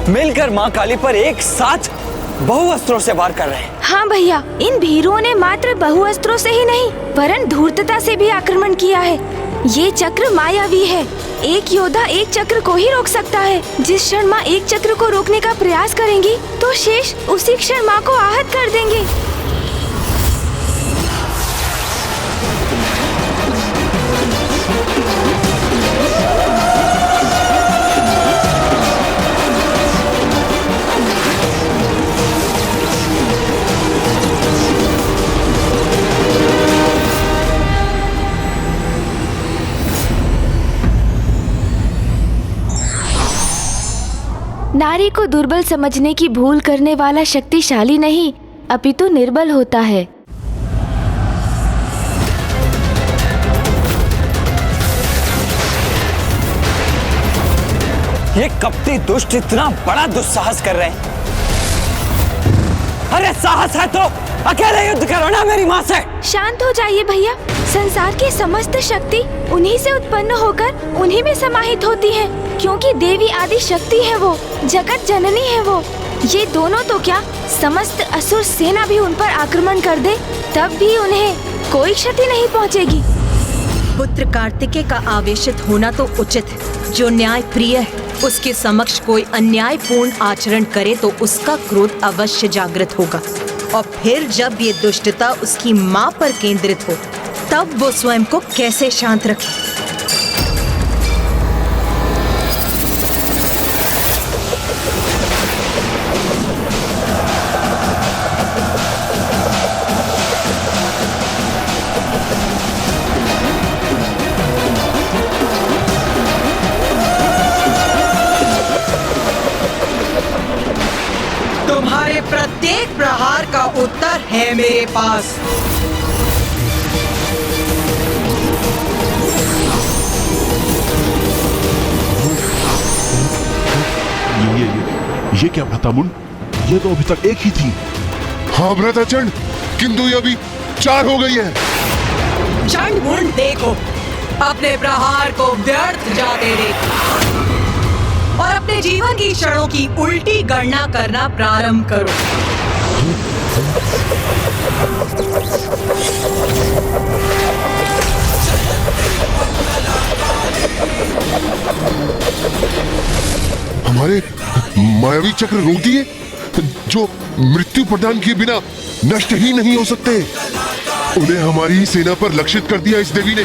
मिलकर मां काली पर एक साथ बहुअस्त्रों से वार कर रहे हैं। हाँ भैया, इन भीरुओं ने मात्र बहुअस्त्रों से ही नहीं वरन धूर्तता से भी आक्रमण किया है। ये चक्र मायावी है। एक योद्धा एक चक्र को ही रोक सकता है। जिस क्षण माँ एक चक्र को रोकने का प्रयास करेंगी तो शेष उसी क्षण माँ को आहत कर देंगे। नारी को दुर्बल समझने की भूल करने वाला शक्तिशाली नहीं अपितु निर्बल होता है। ये कपटी दुष्ट इतना बड़ा दुस्साहस कर रहे हैं। अरे साहस है तो अकेले युद्ध करो ना मेरी माँ से। शांत हो जाइए भैया। संसार की समस्त शक्ति उन्हीं से उत्पन्न होकर उन्हीं में समाहित होती है, क्योंकि देवी आदि शक्ति है वो, जगत जननी है वो। ये दोनों तो क्या, समस्त असुर सेना भी उन पर आक्रमण कर दे तब भी उन्हें कोई क्षति नहीं पहुंचेगी। पुत्र कार्तिकेय का आवेशित होना तो उचित है। जो न्याय प्रिय है उसके समक्ष कोई अन्यायपूर्ण आचरण करे तो उसका क्रोध अवश्य जागृत होगा, और फिर जब ये दुष्टता उसकी माँ पर केंद्रित हो तब वो स्वयं को कैसे शांत रखे। तुम्हारे प्रत्येक प्रहार का उत्तर है मेरे पास। ये क्या भ्रातामुंड, ये तो अभी तक एक ही थी। हाँ भ्राताचंड, किंतु ये अभी 4 हो गई है। चंडमुंड देखो, अपने प्रहार को व्यर्थ जाते देखो और अपने जीवन की क्षणों की उल्टी गणना करना प्रारंभ करो। हमारे मायावी चक्र रोक दिए जो मृत्यु प्रदान किए बिना नष्ट ही नहीं हो सकते। उन्हें हमारी ही सेना पर लक्षित कर दिया इस देवी ने।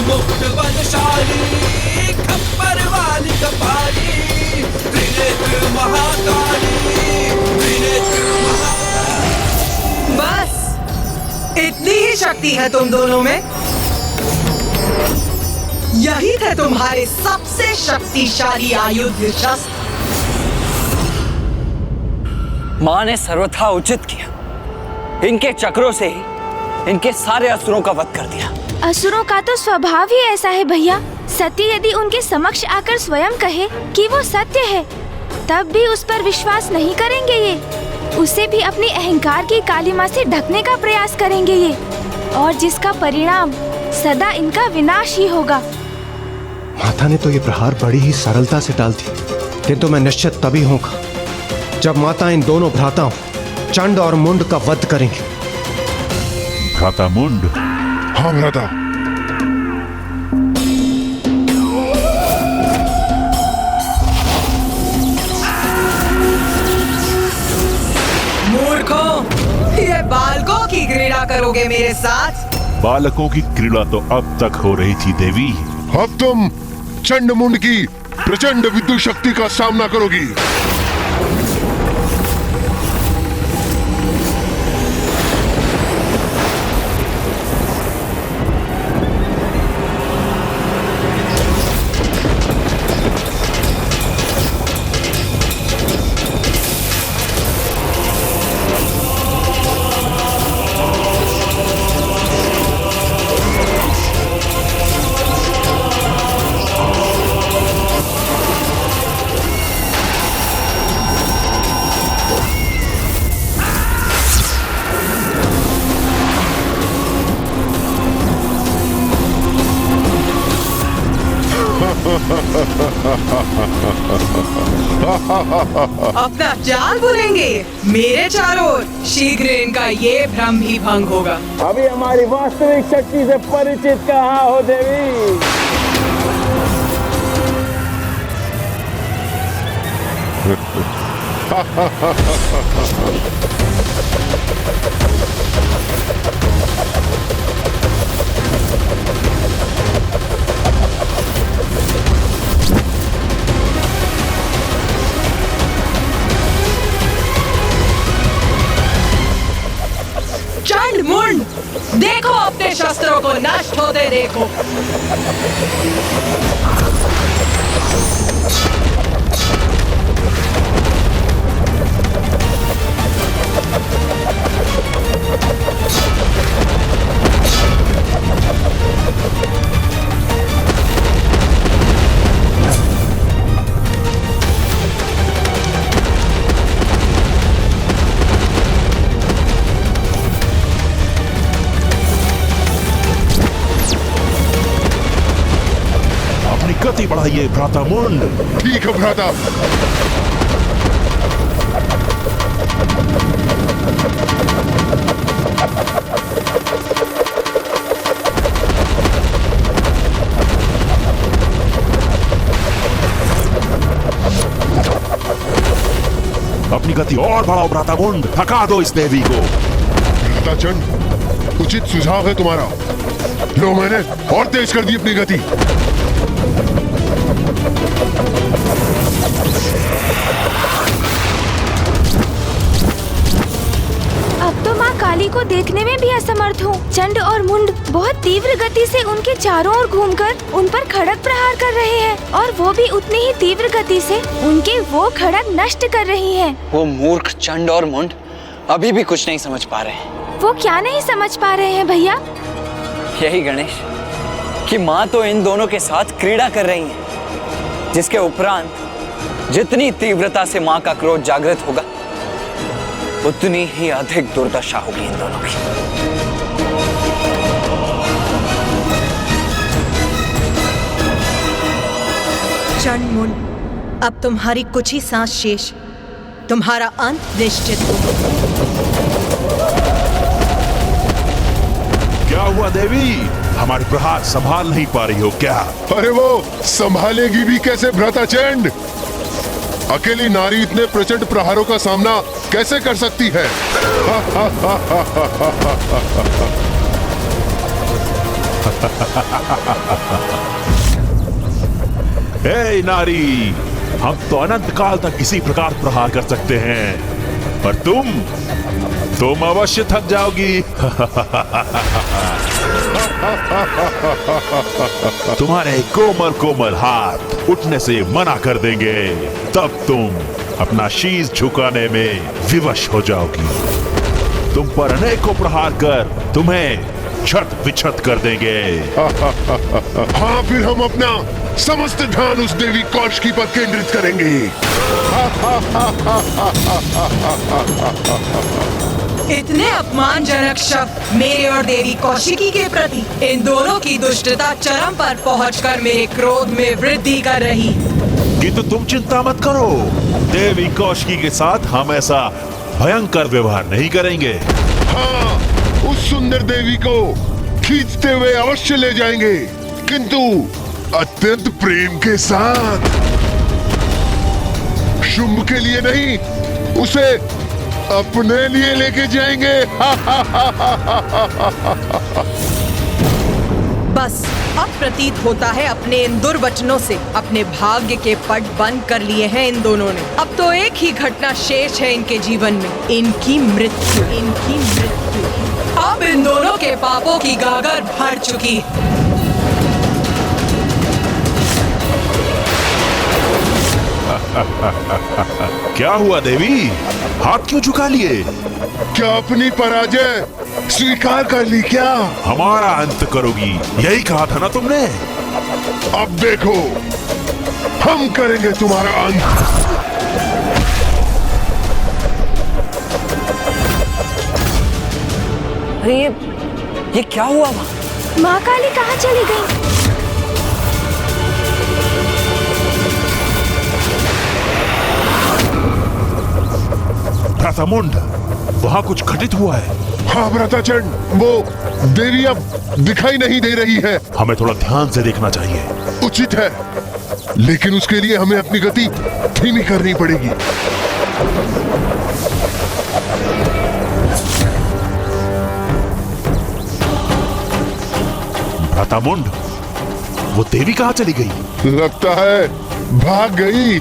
मुक्त बलशाली खप्पर वाली कपाली त्रिनेत्र महाकाली त्रिनेत्र बस इतनी ही शक्ति है तुम दोनों में। यही थे तुम्हारे सबसे शक्तिशाली आयुध शस्त्र। माँ ने सर्वथा उचित किया। इनके चक्रों से ही इनके सारे असुरों का वध कर दिया। असुरों का तो स्वभाव ही ऐसा है भैया। सती यदि उनके समक्ष आकर स्वयं कहे कि वो सत्य है, तब भी उस पर विश्वास नहीं करेंगे ये। उसे भी अपनी अहंकार की कालिमा से ढकने का प्रयास करेंगे ये, और जिसका परिणाम सदा इनका विनाश ही होगा। माता ने तो ये प्रहार बड़ी ही सरलता से टाल दी, किंतु मैं निश्चित तभी होगा जब माता इन दोनों भ्राताओं चंड और मुंड का वध करेंगे। भ्राता मुंड? हाँ भ्राता। मूर्खों, ये बालकों की क्रीड़ा करोगे मेरे साथ? बालकों की क्रीड़ा तो अब तक हो रही थी देवी। अब तुम चंडमुंड की प्रचंड विद्युत शक्ति का सामना करोगी। अपना चाल भूलेंगे मेरे चारों ओर। शीघ्र इनका ये भ्रम भी भंग होगा। अभी हमारी वास्तविक शक्ति से परिचित कहाँ हो देवी? चंड मुंड, देखो अपने शस्त्रों को नष्ट होते देखो। गति बढ़ाइए भ्राता मुंड। ठीक है भ्राता। अपनी गति और बढ़ाओ भ्राता मुंड, थका दो इस देवी को। भ्राता चंड, उचित सुझाव है तुम्हारा। लो, मैंने और तेज कर दी अपनी गति। अब तो माँ काली को देखने में भी असमर्थ हूँ। चंड और मुंड बहुत तीव्र गति से उनके चारों ओर घूमकर उन पर खड़ग प्रहार कर रहे हैं, और वो भी उतनी ही तीव्र गति से उनके वो खड़ग नष्ट कर रही हैं। वो मूर्ख चंड और मुंड अभी भी कुछ नहीं समझ पा रहे हैं। वो क्या नहीं समझ पा रहे हैं भैया? यही गणेश कि माँ तो इन दोनों के साथ क्रीड़ा कर रही है, जिसके उपरांत जितनी तीव्रता से माँ का क्रोध जागृत होगा, उतनी ही अधिक दुर्दशा होगी इन दोनों की। चंड मुंड, अब तुम्हारी कुछ ही सांस शेष, तुम्हारा अंत निश्चित हो। क्या हुआ देवी? हमारे प्रहार संभाल नहीं पा रही हो क्या? अरे वो संभालेगी भी कैसे भ्राताचंड? अकेली नारी इतने प्रचंड प्रहारों का सामना कैसे कर सकती है? हे नारी, हम तो अनंत काल तक इसी प्रकार प्रहार कर सकते हैं, पर तुम अवश्य थक जाओगी। तुम्हारे कोमल कोमल हाथ उठने से मना कर देंगे, तब तुम अपना शीश झुकाने में विवश हो जाओगी। तुम पर अनेकों प्रहार कर तुम्हें छत विछत कर देंगे। हाँ, फिर हम अपना समस्त ध्यान उस देवी कौशिकी पर केंद्रित करेंगे। इतने अपमानजनक शब्द मेरे और देवी कौशिकी के प्रति, इन दोनों की दुष्टता चरम पर पहुंचकर मेरे क्रोध में वृद्धि कर रही। किंतु तुम चिंता मत करो, देवी कौशिकी के साथ हम ऐसा भयंकर व्यवहार नहीं करेंगे। हाँ, उस सुंदर देवी को खींचते हुए अवश्य ले जाएंगे, किंतु अत्यंत प्रेम के साथ। शुंभ के लिए नहीं, उसे अपने लिए लेके जाएंगे। बस अब प्रतीत होता है अपने इन दुर्वचनों से अपने भाग्य के पट बंद कर लिए हैं इन दोनों ने। अब तो एक ही घटना शेष है इनके जीवन में, इनकी मृत्यु। अब इन दोनों के पापों की गागर भर चुकी। क्या हुआ देवी, हाथ क्यों झुका लिए? क्या अपनी पराजय स्वीकार कर ली क्या? हमारा अंत करोगी, यही कहा था ना तुमने। अब देखो, हम करेंगे तुम्हारा अंत। अरे ये क्या हुआ? माँ काली कहाँ चली गई? भ्रातामुंड, वहाँ कुछ घटित हुआ है। हाँ भ्राताचंड, वो देवी अब दिखाई नहीं दे रही है। हमें थोड़ा ध्यान से देखना चाहिए। उचित है, लेकिन उसके लिए हमें अपनी गति धीमी करनी पड़ेगी। भ्रातामुंड, वो देवी कहाँ चली गई? लगता है भाग गई।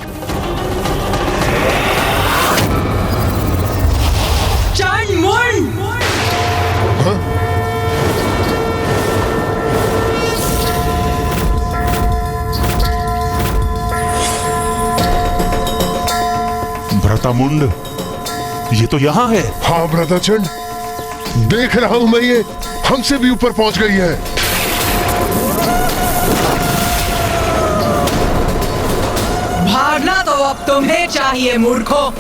भ्रातामुंड, ये तो यहाँ है। हाँ भ्राताचंड, देख रहा हूँ मैं, ये हमसे भी ऊपर पहुँच गई है। भागना तो अब तुम्हें चाहिए मूर्खों।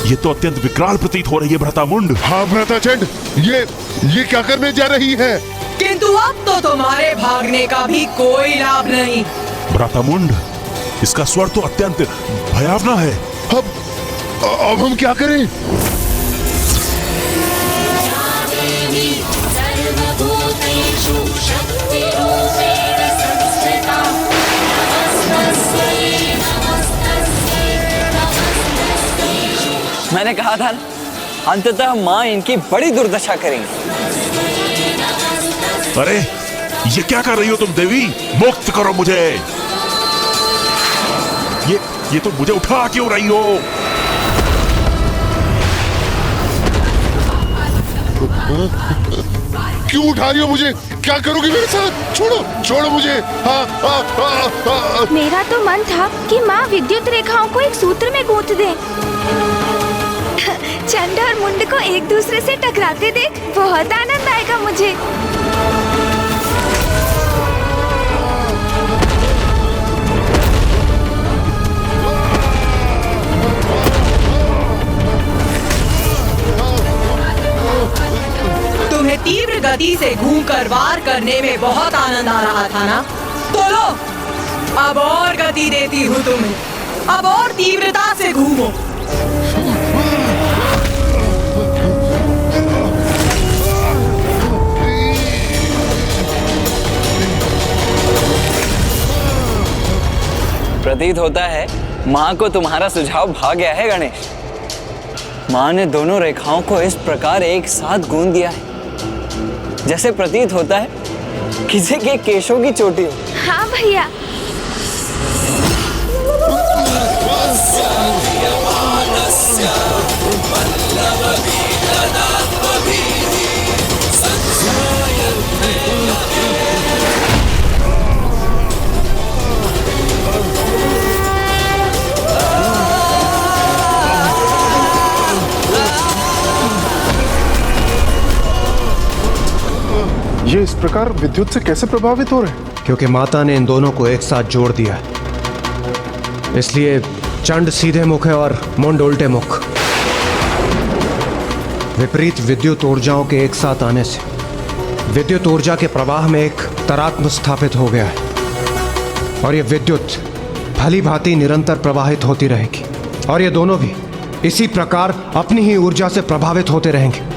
ये तो अत्यंत विकराल प्रतीत हो रही है भ्रातामुंड। हाँ भ्राताचंड, ये क्या करने जा रही है? किंतु अब तो तुम्हारे भागने का भी कोई लाभ नहीं। भ्रातामुंड, इसका स्वर तो अत्यंत भयावना है। अब हम क्या करें? मैंने कहा था, अंततः माँ इनकी बड़ी दुर्दशा करेंगी। अरे, ये क्या कर रही हो तुम देवी? मुक्त करो मुझे। ये तो मुझे उठा क्यों रही हो? क्यों उठा रही हो मुझे? क्या करोगी मेरे साथ? छोड़ो मुझे। मेरा तो मन था कि माँ विद्युत रेखाओं को एक सूत्र में गूंथ दे। चंड और मुंड को एक दूसरे से टकराते देख बहुत आनंद आएगा मुझे। तुम्हें तीव्र गति से घूमकर वार करने में बहुत आनंद आ रहा था ना? तो लो, अब और गति देती हूँ तुम्हें। अब और तीव्रता से घूमो। प्रतीत होता है माँ को तुम्हारा सुझाव भा गया है गणेश। माँ ने दोनों रेखाओं को इस प्रकार एक साथ गूंथ दिया है जैसे प्रतीत होता है किसी के केशों की चोटी हो। हाँ भैया। ये इस प्रकार विद्युत से कैसे प्रभावित हो रहे हैं? क्योंकि माता ने इन दोनों को एक साथ जोड़ दिया है, इसलिए चंड सीधे मुख है और मुंड उल्टे मुख। विपरीत विद्युत ऊर्जाओं के एक साथ आने से विद्युत ऊर्जा के प्रवाह में एक तरात्म स्थापित हो गया है और ये विद्युत भली भांति निरंतर प्रवाहित होती रहेगी और ये दोनों भी इसी प्रकार अपनी ही ऊर्जा से प्रभावित होते रहेंगे।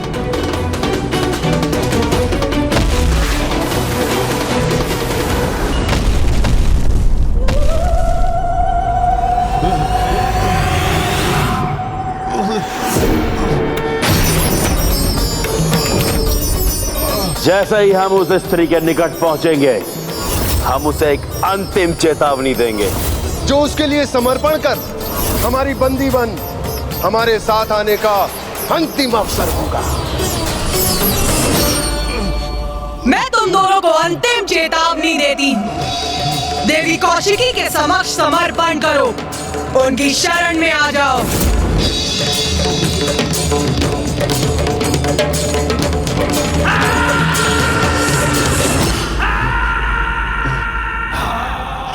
जैसे ही हम उस स्त्री के निकट पहुंचेंगे हम उसे एक अंतिम चेतावनी देंगे जो उसके लिए समर्पण कर हमारी बंदी बन हमारे साथ आने का अंतिम अवसर होगा। मैं तुम दोनों को अंतिम चेतावनी देती हूँ। देवी कौशिकी के समक्ष समर्पण करो, उनकी शरण में आ जाओ।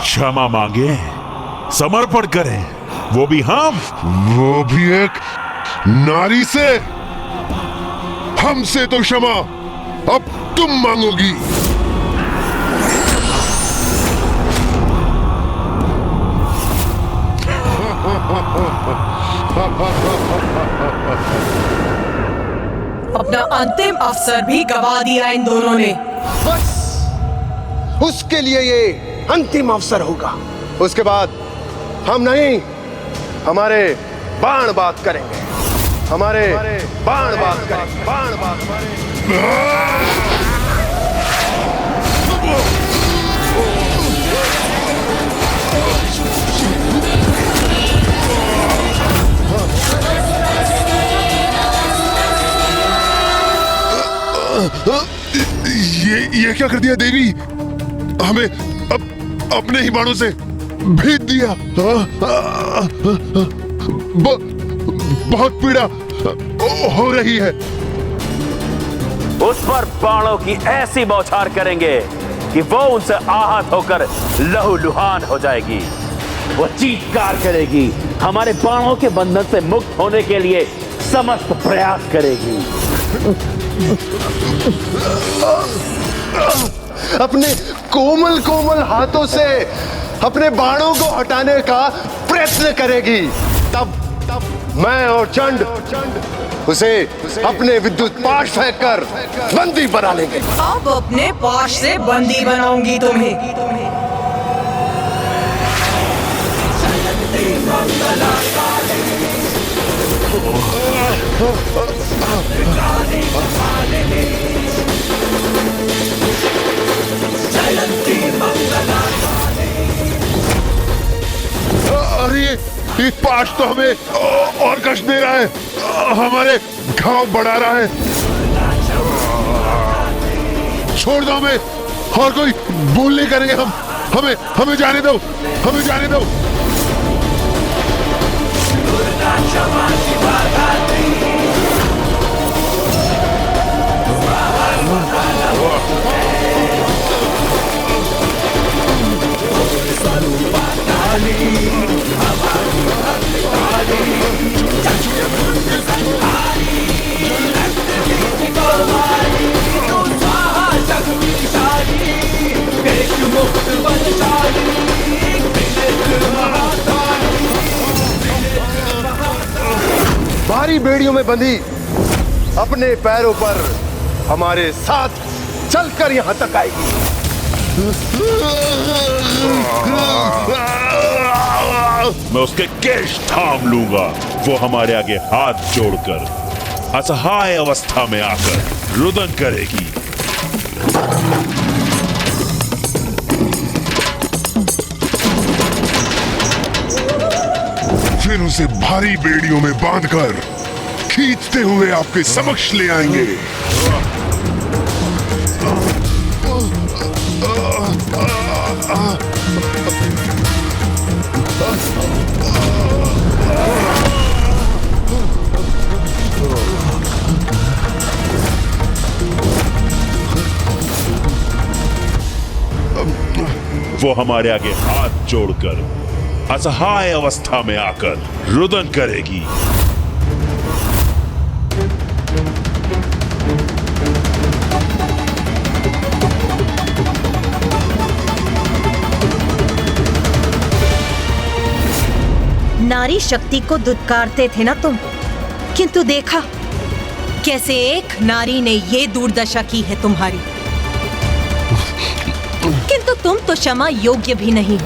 क्षमा मांगे, समर्पण करें, वो भी हम, वो भी एक नारी से। हमसे तो क्षमा अब तुम मांगोगी। अपना अंतिम अवसर भी गवा दिया इन दोनों ने। बस उसके लिए ये अंतिम अवसर होगा। उसके बाद हम नहीं, हमारे बाण बात करेंगे, हमारे बाण बात करेंगे, बाण बात ये क्या कर दिया देवी? हमें अपने ही बाणों से भेद दिया। बहुत पीड़ा हो रही है। उस पर बाणों की ऐसी बौछार करेंगे कि वो उनसे आहत होकर लहूलुहान हो जाएगी। वो चीत्कार करेगी, हमारे बाणों के बंधन से मुक्त होने के लिए समस्त प्रयास करेगी। अपने कोमल कोमल हाथों से अपने बाणों को हटाने का प्रयत्न करेगी। तब मैं और चंड उसे अपने विद्युत पाश फेंक कर बंदी बना लेंगे। अब अपने पाश से बंदी बनाऊंगी तुम्हें। अरे ये पाश तो हमें और कष्ट दे रहा है, हमारे घाव बढ़ा रहा है। छोड़ दो हमें, और कोई भूल नहीं करेंगे हम। हमें जाने दो, हमें जाने दो। भारी बेड़ियों में बंधी अपने पैरों पर हमारे साथ चलकर यहाँ तक आएगी। मैं उसके केश थाम लूंगा। वो हमारे आगे हाथ जोड़कर असहाय अवस्था में आकर रुदन करेगी। फिर उसे भारी बेड़ियों में बांधकर खींचते हुए आपके समक्ष ले आएंगे। वो हमारे आगे हाथ जोड़कर असहाय अवस्था में आकर रुदन करेगी। नारी शक्ति को दुत्कारते थे ना तुम, किंतु देखा कैसे एक नारी ने ये दुर्दशा की है तुम्हारी। किंतु तुम तो क्षमा योग्य भी नहीं।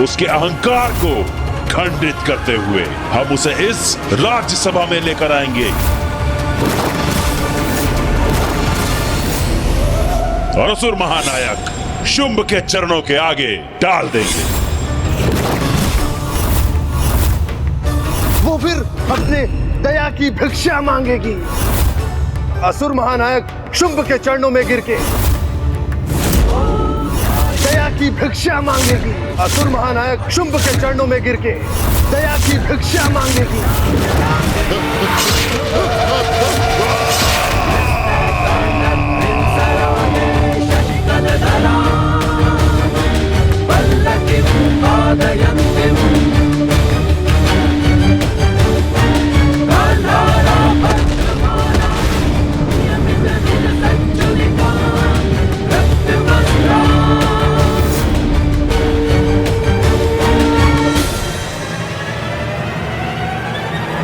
उसके अहंकार को खंडित करते हुए हम उसे इस राज्यसभा में लेकर आएंगे और असुर महानायक शुंभ के चरणों के आगे डाल देंगे। वो फिर अपने दया की भिक्षा मांगेगी। असुर महानायक शुंभ के चरणों में गिर के दया की भिक्षा मांगेगी। असुर महानायक शुंभ के चरणों में गिर के दया की भिक्षा मांगेगी।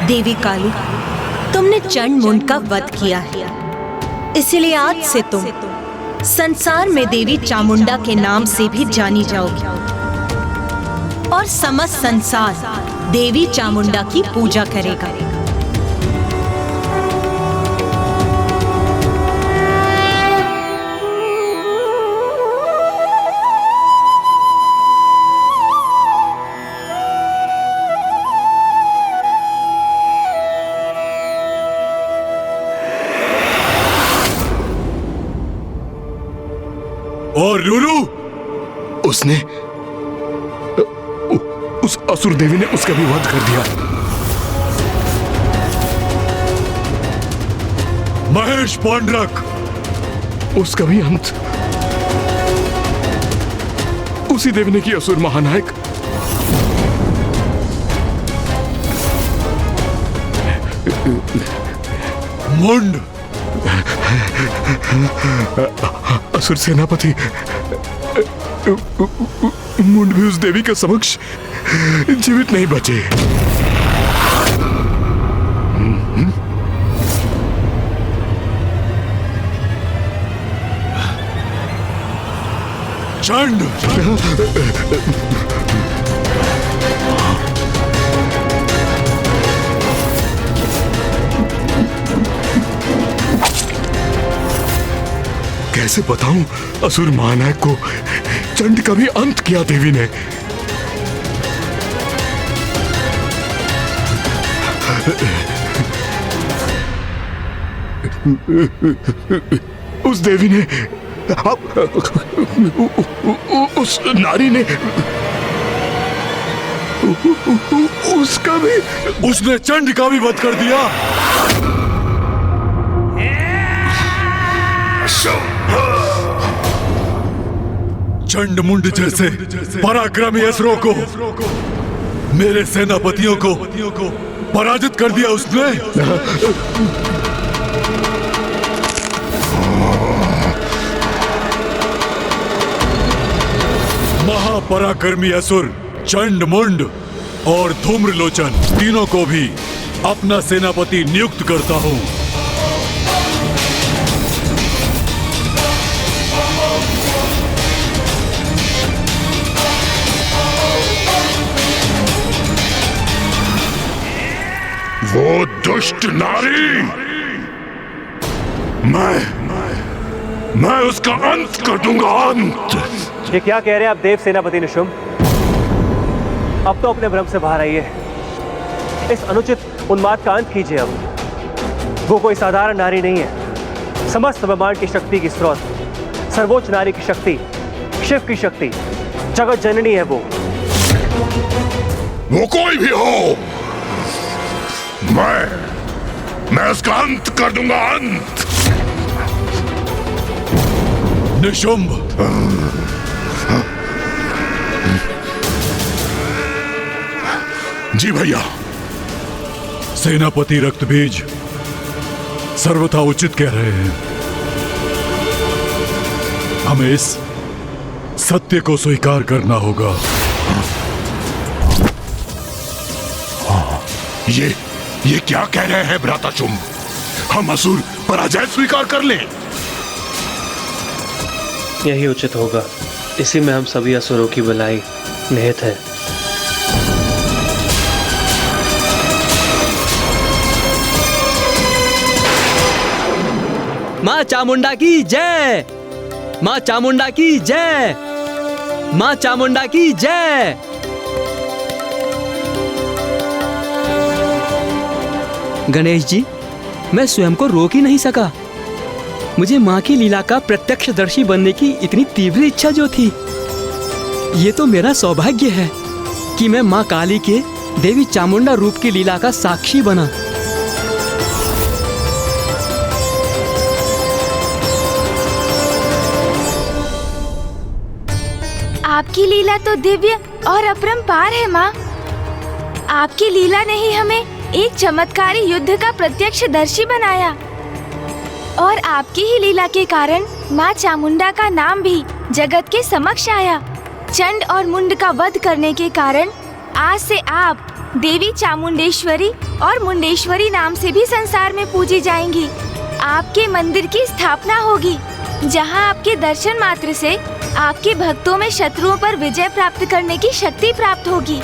देवी काली, तुमने चंड मुंड का वध किया है, इसलिए आज से तुम संसार में देवी चामुंडा के नाम से भी जानी जाओगी और समस्त संसार देवी चामुंडा की पूजा करेगा। और लूलू, उसने उस असुर देवी ने उसका भी वध कर दिया। महेश पांडरक, उसका भी अंत उसी देवी ने किया। असुर महानायक, मुंड, असुर सेनापति, मुंड भी उस देवी के समक्ष जीवित नहीं बचे। चंड, कैसे बताऊं असुर महानायक को चंड का भी अंत किया देवी ने। उस देवी ने, उस नारी ने, उसका भी, उसने चंड का भी वध कर दिया। चंड मुंड जैसे पराक्रमी असुरों को, मेरे सेनापतियों को पराजित कर दिया उसने। महापराक्रमी असुर चंड मुंड और धूम्रलोचन तीनों को भी अपना सेनापति नियुक्त करता हूं। वो दुष्ट नारी, मैं उसका अंत कर दूंगा, अंत। ये क्या कह रहे हैं आप देव सेनापति निशुंभ? अब तो अपने भ्रम से बाहर आइए। इस अनुचित उन्माद का अंत कीजिए। अब वो कोई साधारण नारी नहीं है, समस्त ब्रह्मांड की शक्ति की स्रोत, सर्वोच्च नारी की शक्ति, शिव की शक्ति, जगत जननी है वो कोई भी हो, मैं उसका अंत कर दूंगा, अंत। निशुंभ, जी भैया। सेनापति रक्तबीज सर्वथा उचित कह रहे हैं। हमें इस सत्य को स्वीकार करना होगा। ये क्या कह रहे हैं भ्राताशुंभ? हम असुर पराजय स्वीकार कर लें? यही उचित होगा। इसी में हम सभी असुरों की भलाई निहित है। माँ चामुंडा की जय, माँ चामुंडा की जय, माँ चामुंडा की जय। गणेश जी, मैं स्वयं को रोक ही नहीं सका। मुझे माँ की लीला का प्रत्यक्षदर्शी बनने की इतनी तीव्र इच्छा जो थी, ये तो मेरा सौभाग्य है कि मैं माँ काली के देवी चामुंडा रूप की लीला का साक्षी बना। आपकी लीला तो दिव्य और अपरंपार है माँ। आपकी लीला ने ही हमें एक चमत्कारी युद्ध का प्रत्यक्षदर्शी बनाया और आपकी ही लीला के कारण माँ चामुंडा का नाम भी जगत के समक्ष आया। चंड और मुंड का वध करने के कारण आज से आप देवी चामुंडेश्वरी और मुंडेश्वरी नाम से भी संसार में पूजी जाएंगी। आपके मंदिर की स्थापना होगी, जहाँ आपके दर्शन मात्र से आपके भक्तों में शत्रुओं पर विजय प्राप्त करने की शक्ति प्राप्त होगी।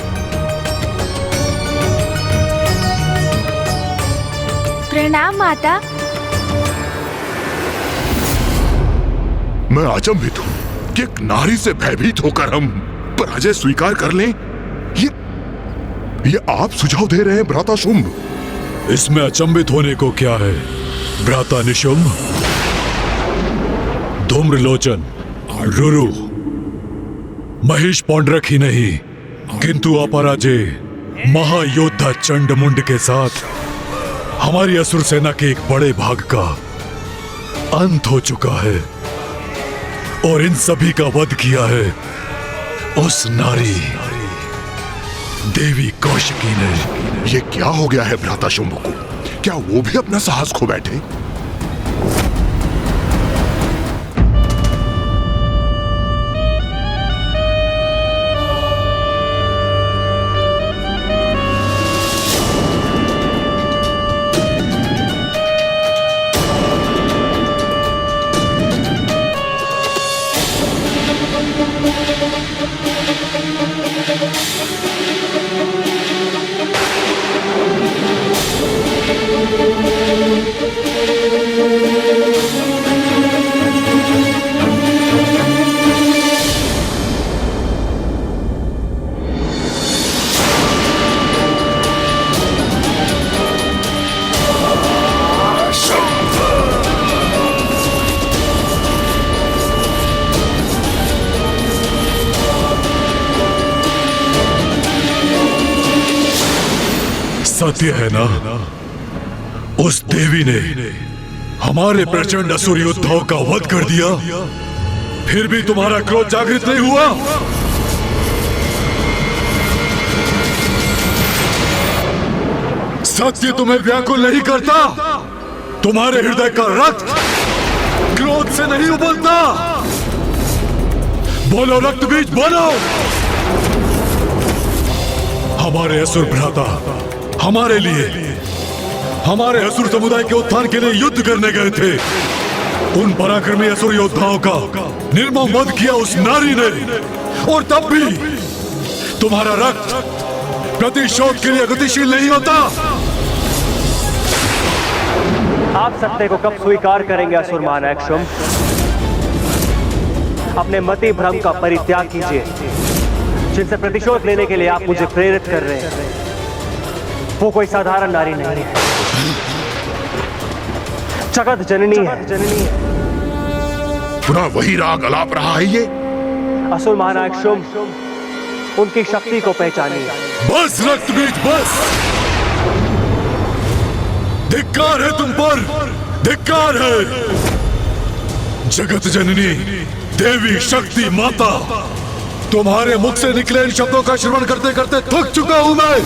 प्रणाम माता। मैं अचंभित हूँ कि एक नारी से भयभीत होकर हम पराजय स्वीकार कर लें। ये आप सुझाव दे रहे हैं भ्राताशुंभ? इसमें अचंभित होने को क्या है भ्राता निशुंभ? धूम्रलोचन, रुरु, महेश पौंड्रक ही नहीं किंतु अपराजय महायोद्धा चंडमुंड के साथ हमारी असुर सेना के एक बड़े भाग का अंत हो चुका है और इन सभी का वध किया है उस नारी देवी कौशिकी ने। ये क्या हो गया है भ्राताशुंभ को? क्या वो भी अपना साहस खो बैठे? सत्य है ना, उस देवी ने हमारे प्रचंड असुर योद्धाओं का वध कर दिया, फिर भी तुम्हारा क्रोध जागृत नहीं हुआ। सत्य तुम्हें व्याकुल नहीं करता, तुम्हारे हृदय का रक्त क्रोध से नहीं उबलता। बोलो रक्त बीज बोलो। हमारे असुर भ्राता हमारे लिए, हमारे असुर समुदाय के उत्थान के लिए युद्ध करने गए थे। उन पराक्रमी असुर योद्धाओं का निर्मम वध किया उस नारी ने, और तब भी तुम्हारा रक्त प्रतिशोध के लिए गतिशील नहीं होता। आप सत्य को कब स्वीकार करेंगे असुर महानायक शुंभ? अपने मति भ्रम का परित्याग कीजिए, जिनसे प्रतिशोध लेने के लिए आप मुझे प्रेरित कर रहे हैं। वो कोई साधारण नारी नहीं है, जगत जननी है। पुनः वही राग अलाप रहा है ये। असुर महानायक शुंभ, उनकी शक्ति को पहचानिए। बस रक्तबीज बस। धिक्कार है तुम पर, धिक्कार है। जगत जननी देवी शक्ति माता, तुम्हारे मुख से निकले इन शब्दों का श्रवण करते करते थक चुका हूं मैं।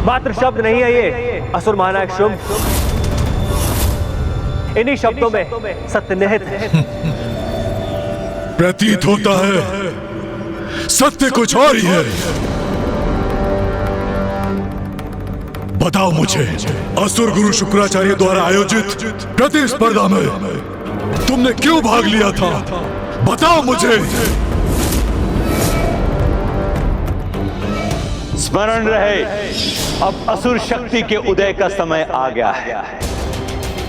मात्र शब्द नहीं है ये असुर महानायक शुंभ, इन्हीं शब्दों में सत्य निहित है। प्रतीत होता है सत्य कुछ और ही है। बताओ मुझे, असुर गुरु शुक्राचार्य द्वारा आयोजित प्रतिस्पर्धा में तुमने क्यों भाग लिया था? बताओ मुझे। स्मरण रहे, अब असुर शक्ति के उदय का समय आ गया है।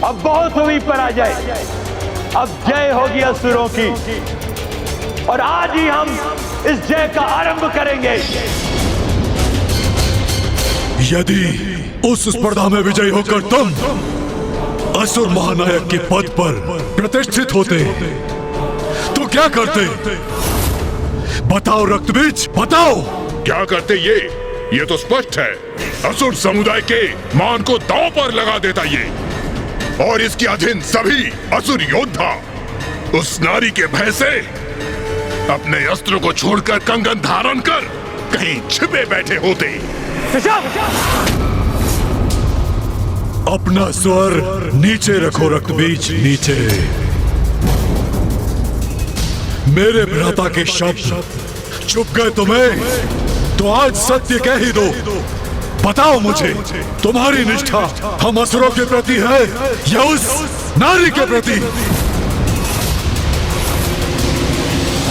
अब बहुत हुई पराजय, अब जय होगी असुरों की, और आज ही हम इस जय का आरंभ करेंगे। यदि उस स्पर्धा में विजयी होकर तुम असुर महानायक के पद पर प्रतिष्ठित होते तो क्या करते? बताओ रक्तबीज, बताओ। क्या करते ये तो स्पष्ट है। असुर समुदाय के मान को दांव पर लगा देता ये, और इसके अधीन सभी असुर योद्धा उस नारी के भय से अपने अस्त्र को छोड़कर कंगन धारण कर कहीं छिपे बैठे होते। अपना स्वर नीचे रखो रक्तबीज, नीचे। मेरे भ्राता के शब्द चुप गए तुम्हें, तो आज सत्य कह ही दो। बताओ मुझे, तुम्हारी निष्ठा हम असुरों के प्रति है या उस नारी के प्रति?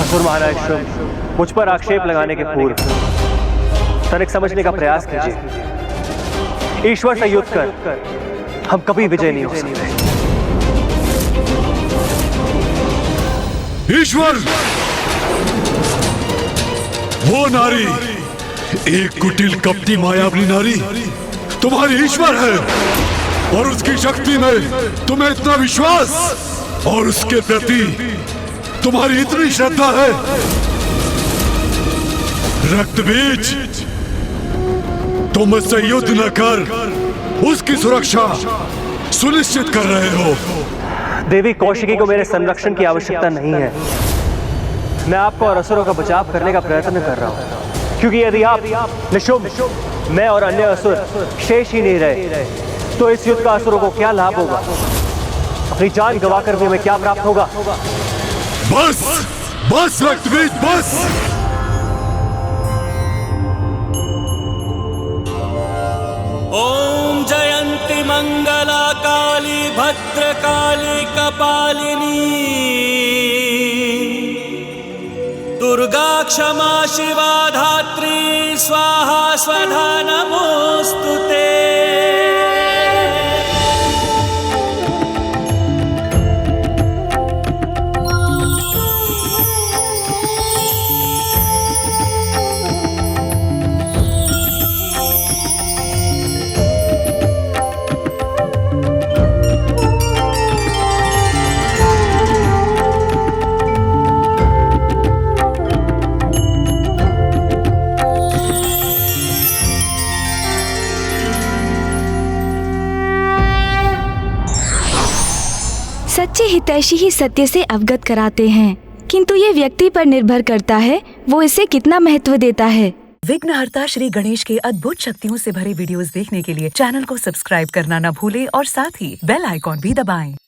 असुर महाराज शुंभ, मुझ पर आक्षेप लगाने के पूर्व तनिक समझने का प्रयास कीजिए। ईश्वर से युद्ध कर हम कभी विजय नहीं हो सकते। ईश्वर, वो नारी, एक कुटिल कपटी मायावी नारी तुम्हारी ईश्वर है, और उसकी शक्ति में तुम्हें इतना विश्वास और उसके प्रति तुम्हारी इतनी श्रद्धा है। रक्तबीज, तुम उससे युद्ध न कर उसकी सुरक्षा सुनिश्चित कर रहे हो। देवी कौशिकी को मेरे संरक्षण की आवश्यकता नहीं है। मैं आपको और असुरों का बचाव करने का प्रयत्न कर रहा हूं, क्योंकि यदि आप निशुंभ, मैं और अन्य असुर शेष ही नहीं रहे तो इस युद्ध का असुरों को क्या लाभ होगा? अपनी जान गंवाकर भी हमें क्या प्राप्त होगा? बस बस रक्तबीज, बस। ओम जयंती मंगला काली भद्रकाली कपालिनी, दुर्गा क्षमा शिवा धात्री स्वाहा स्वधा नमोस्तुते। सच्चे हितैषी ही सत्य से अवगत कराते हैं, किंतु ये व्यक्ति पर निर्भर करता है वो इसे कितना महत्व देता है। विघ्नहर्ता श्री गणेश के अद्भुत शक्तियों से भरे वीडियोस देखने के लिए चैनल को सब्सक्राइब करना न भूलें और साथ ही बेल आइकॉन भी दबाएं।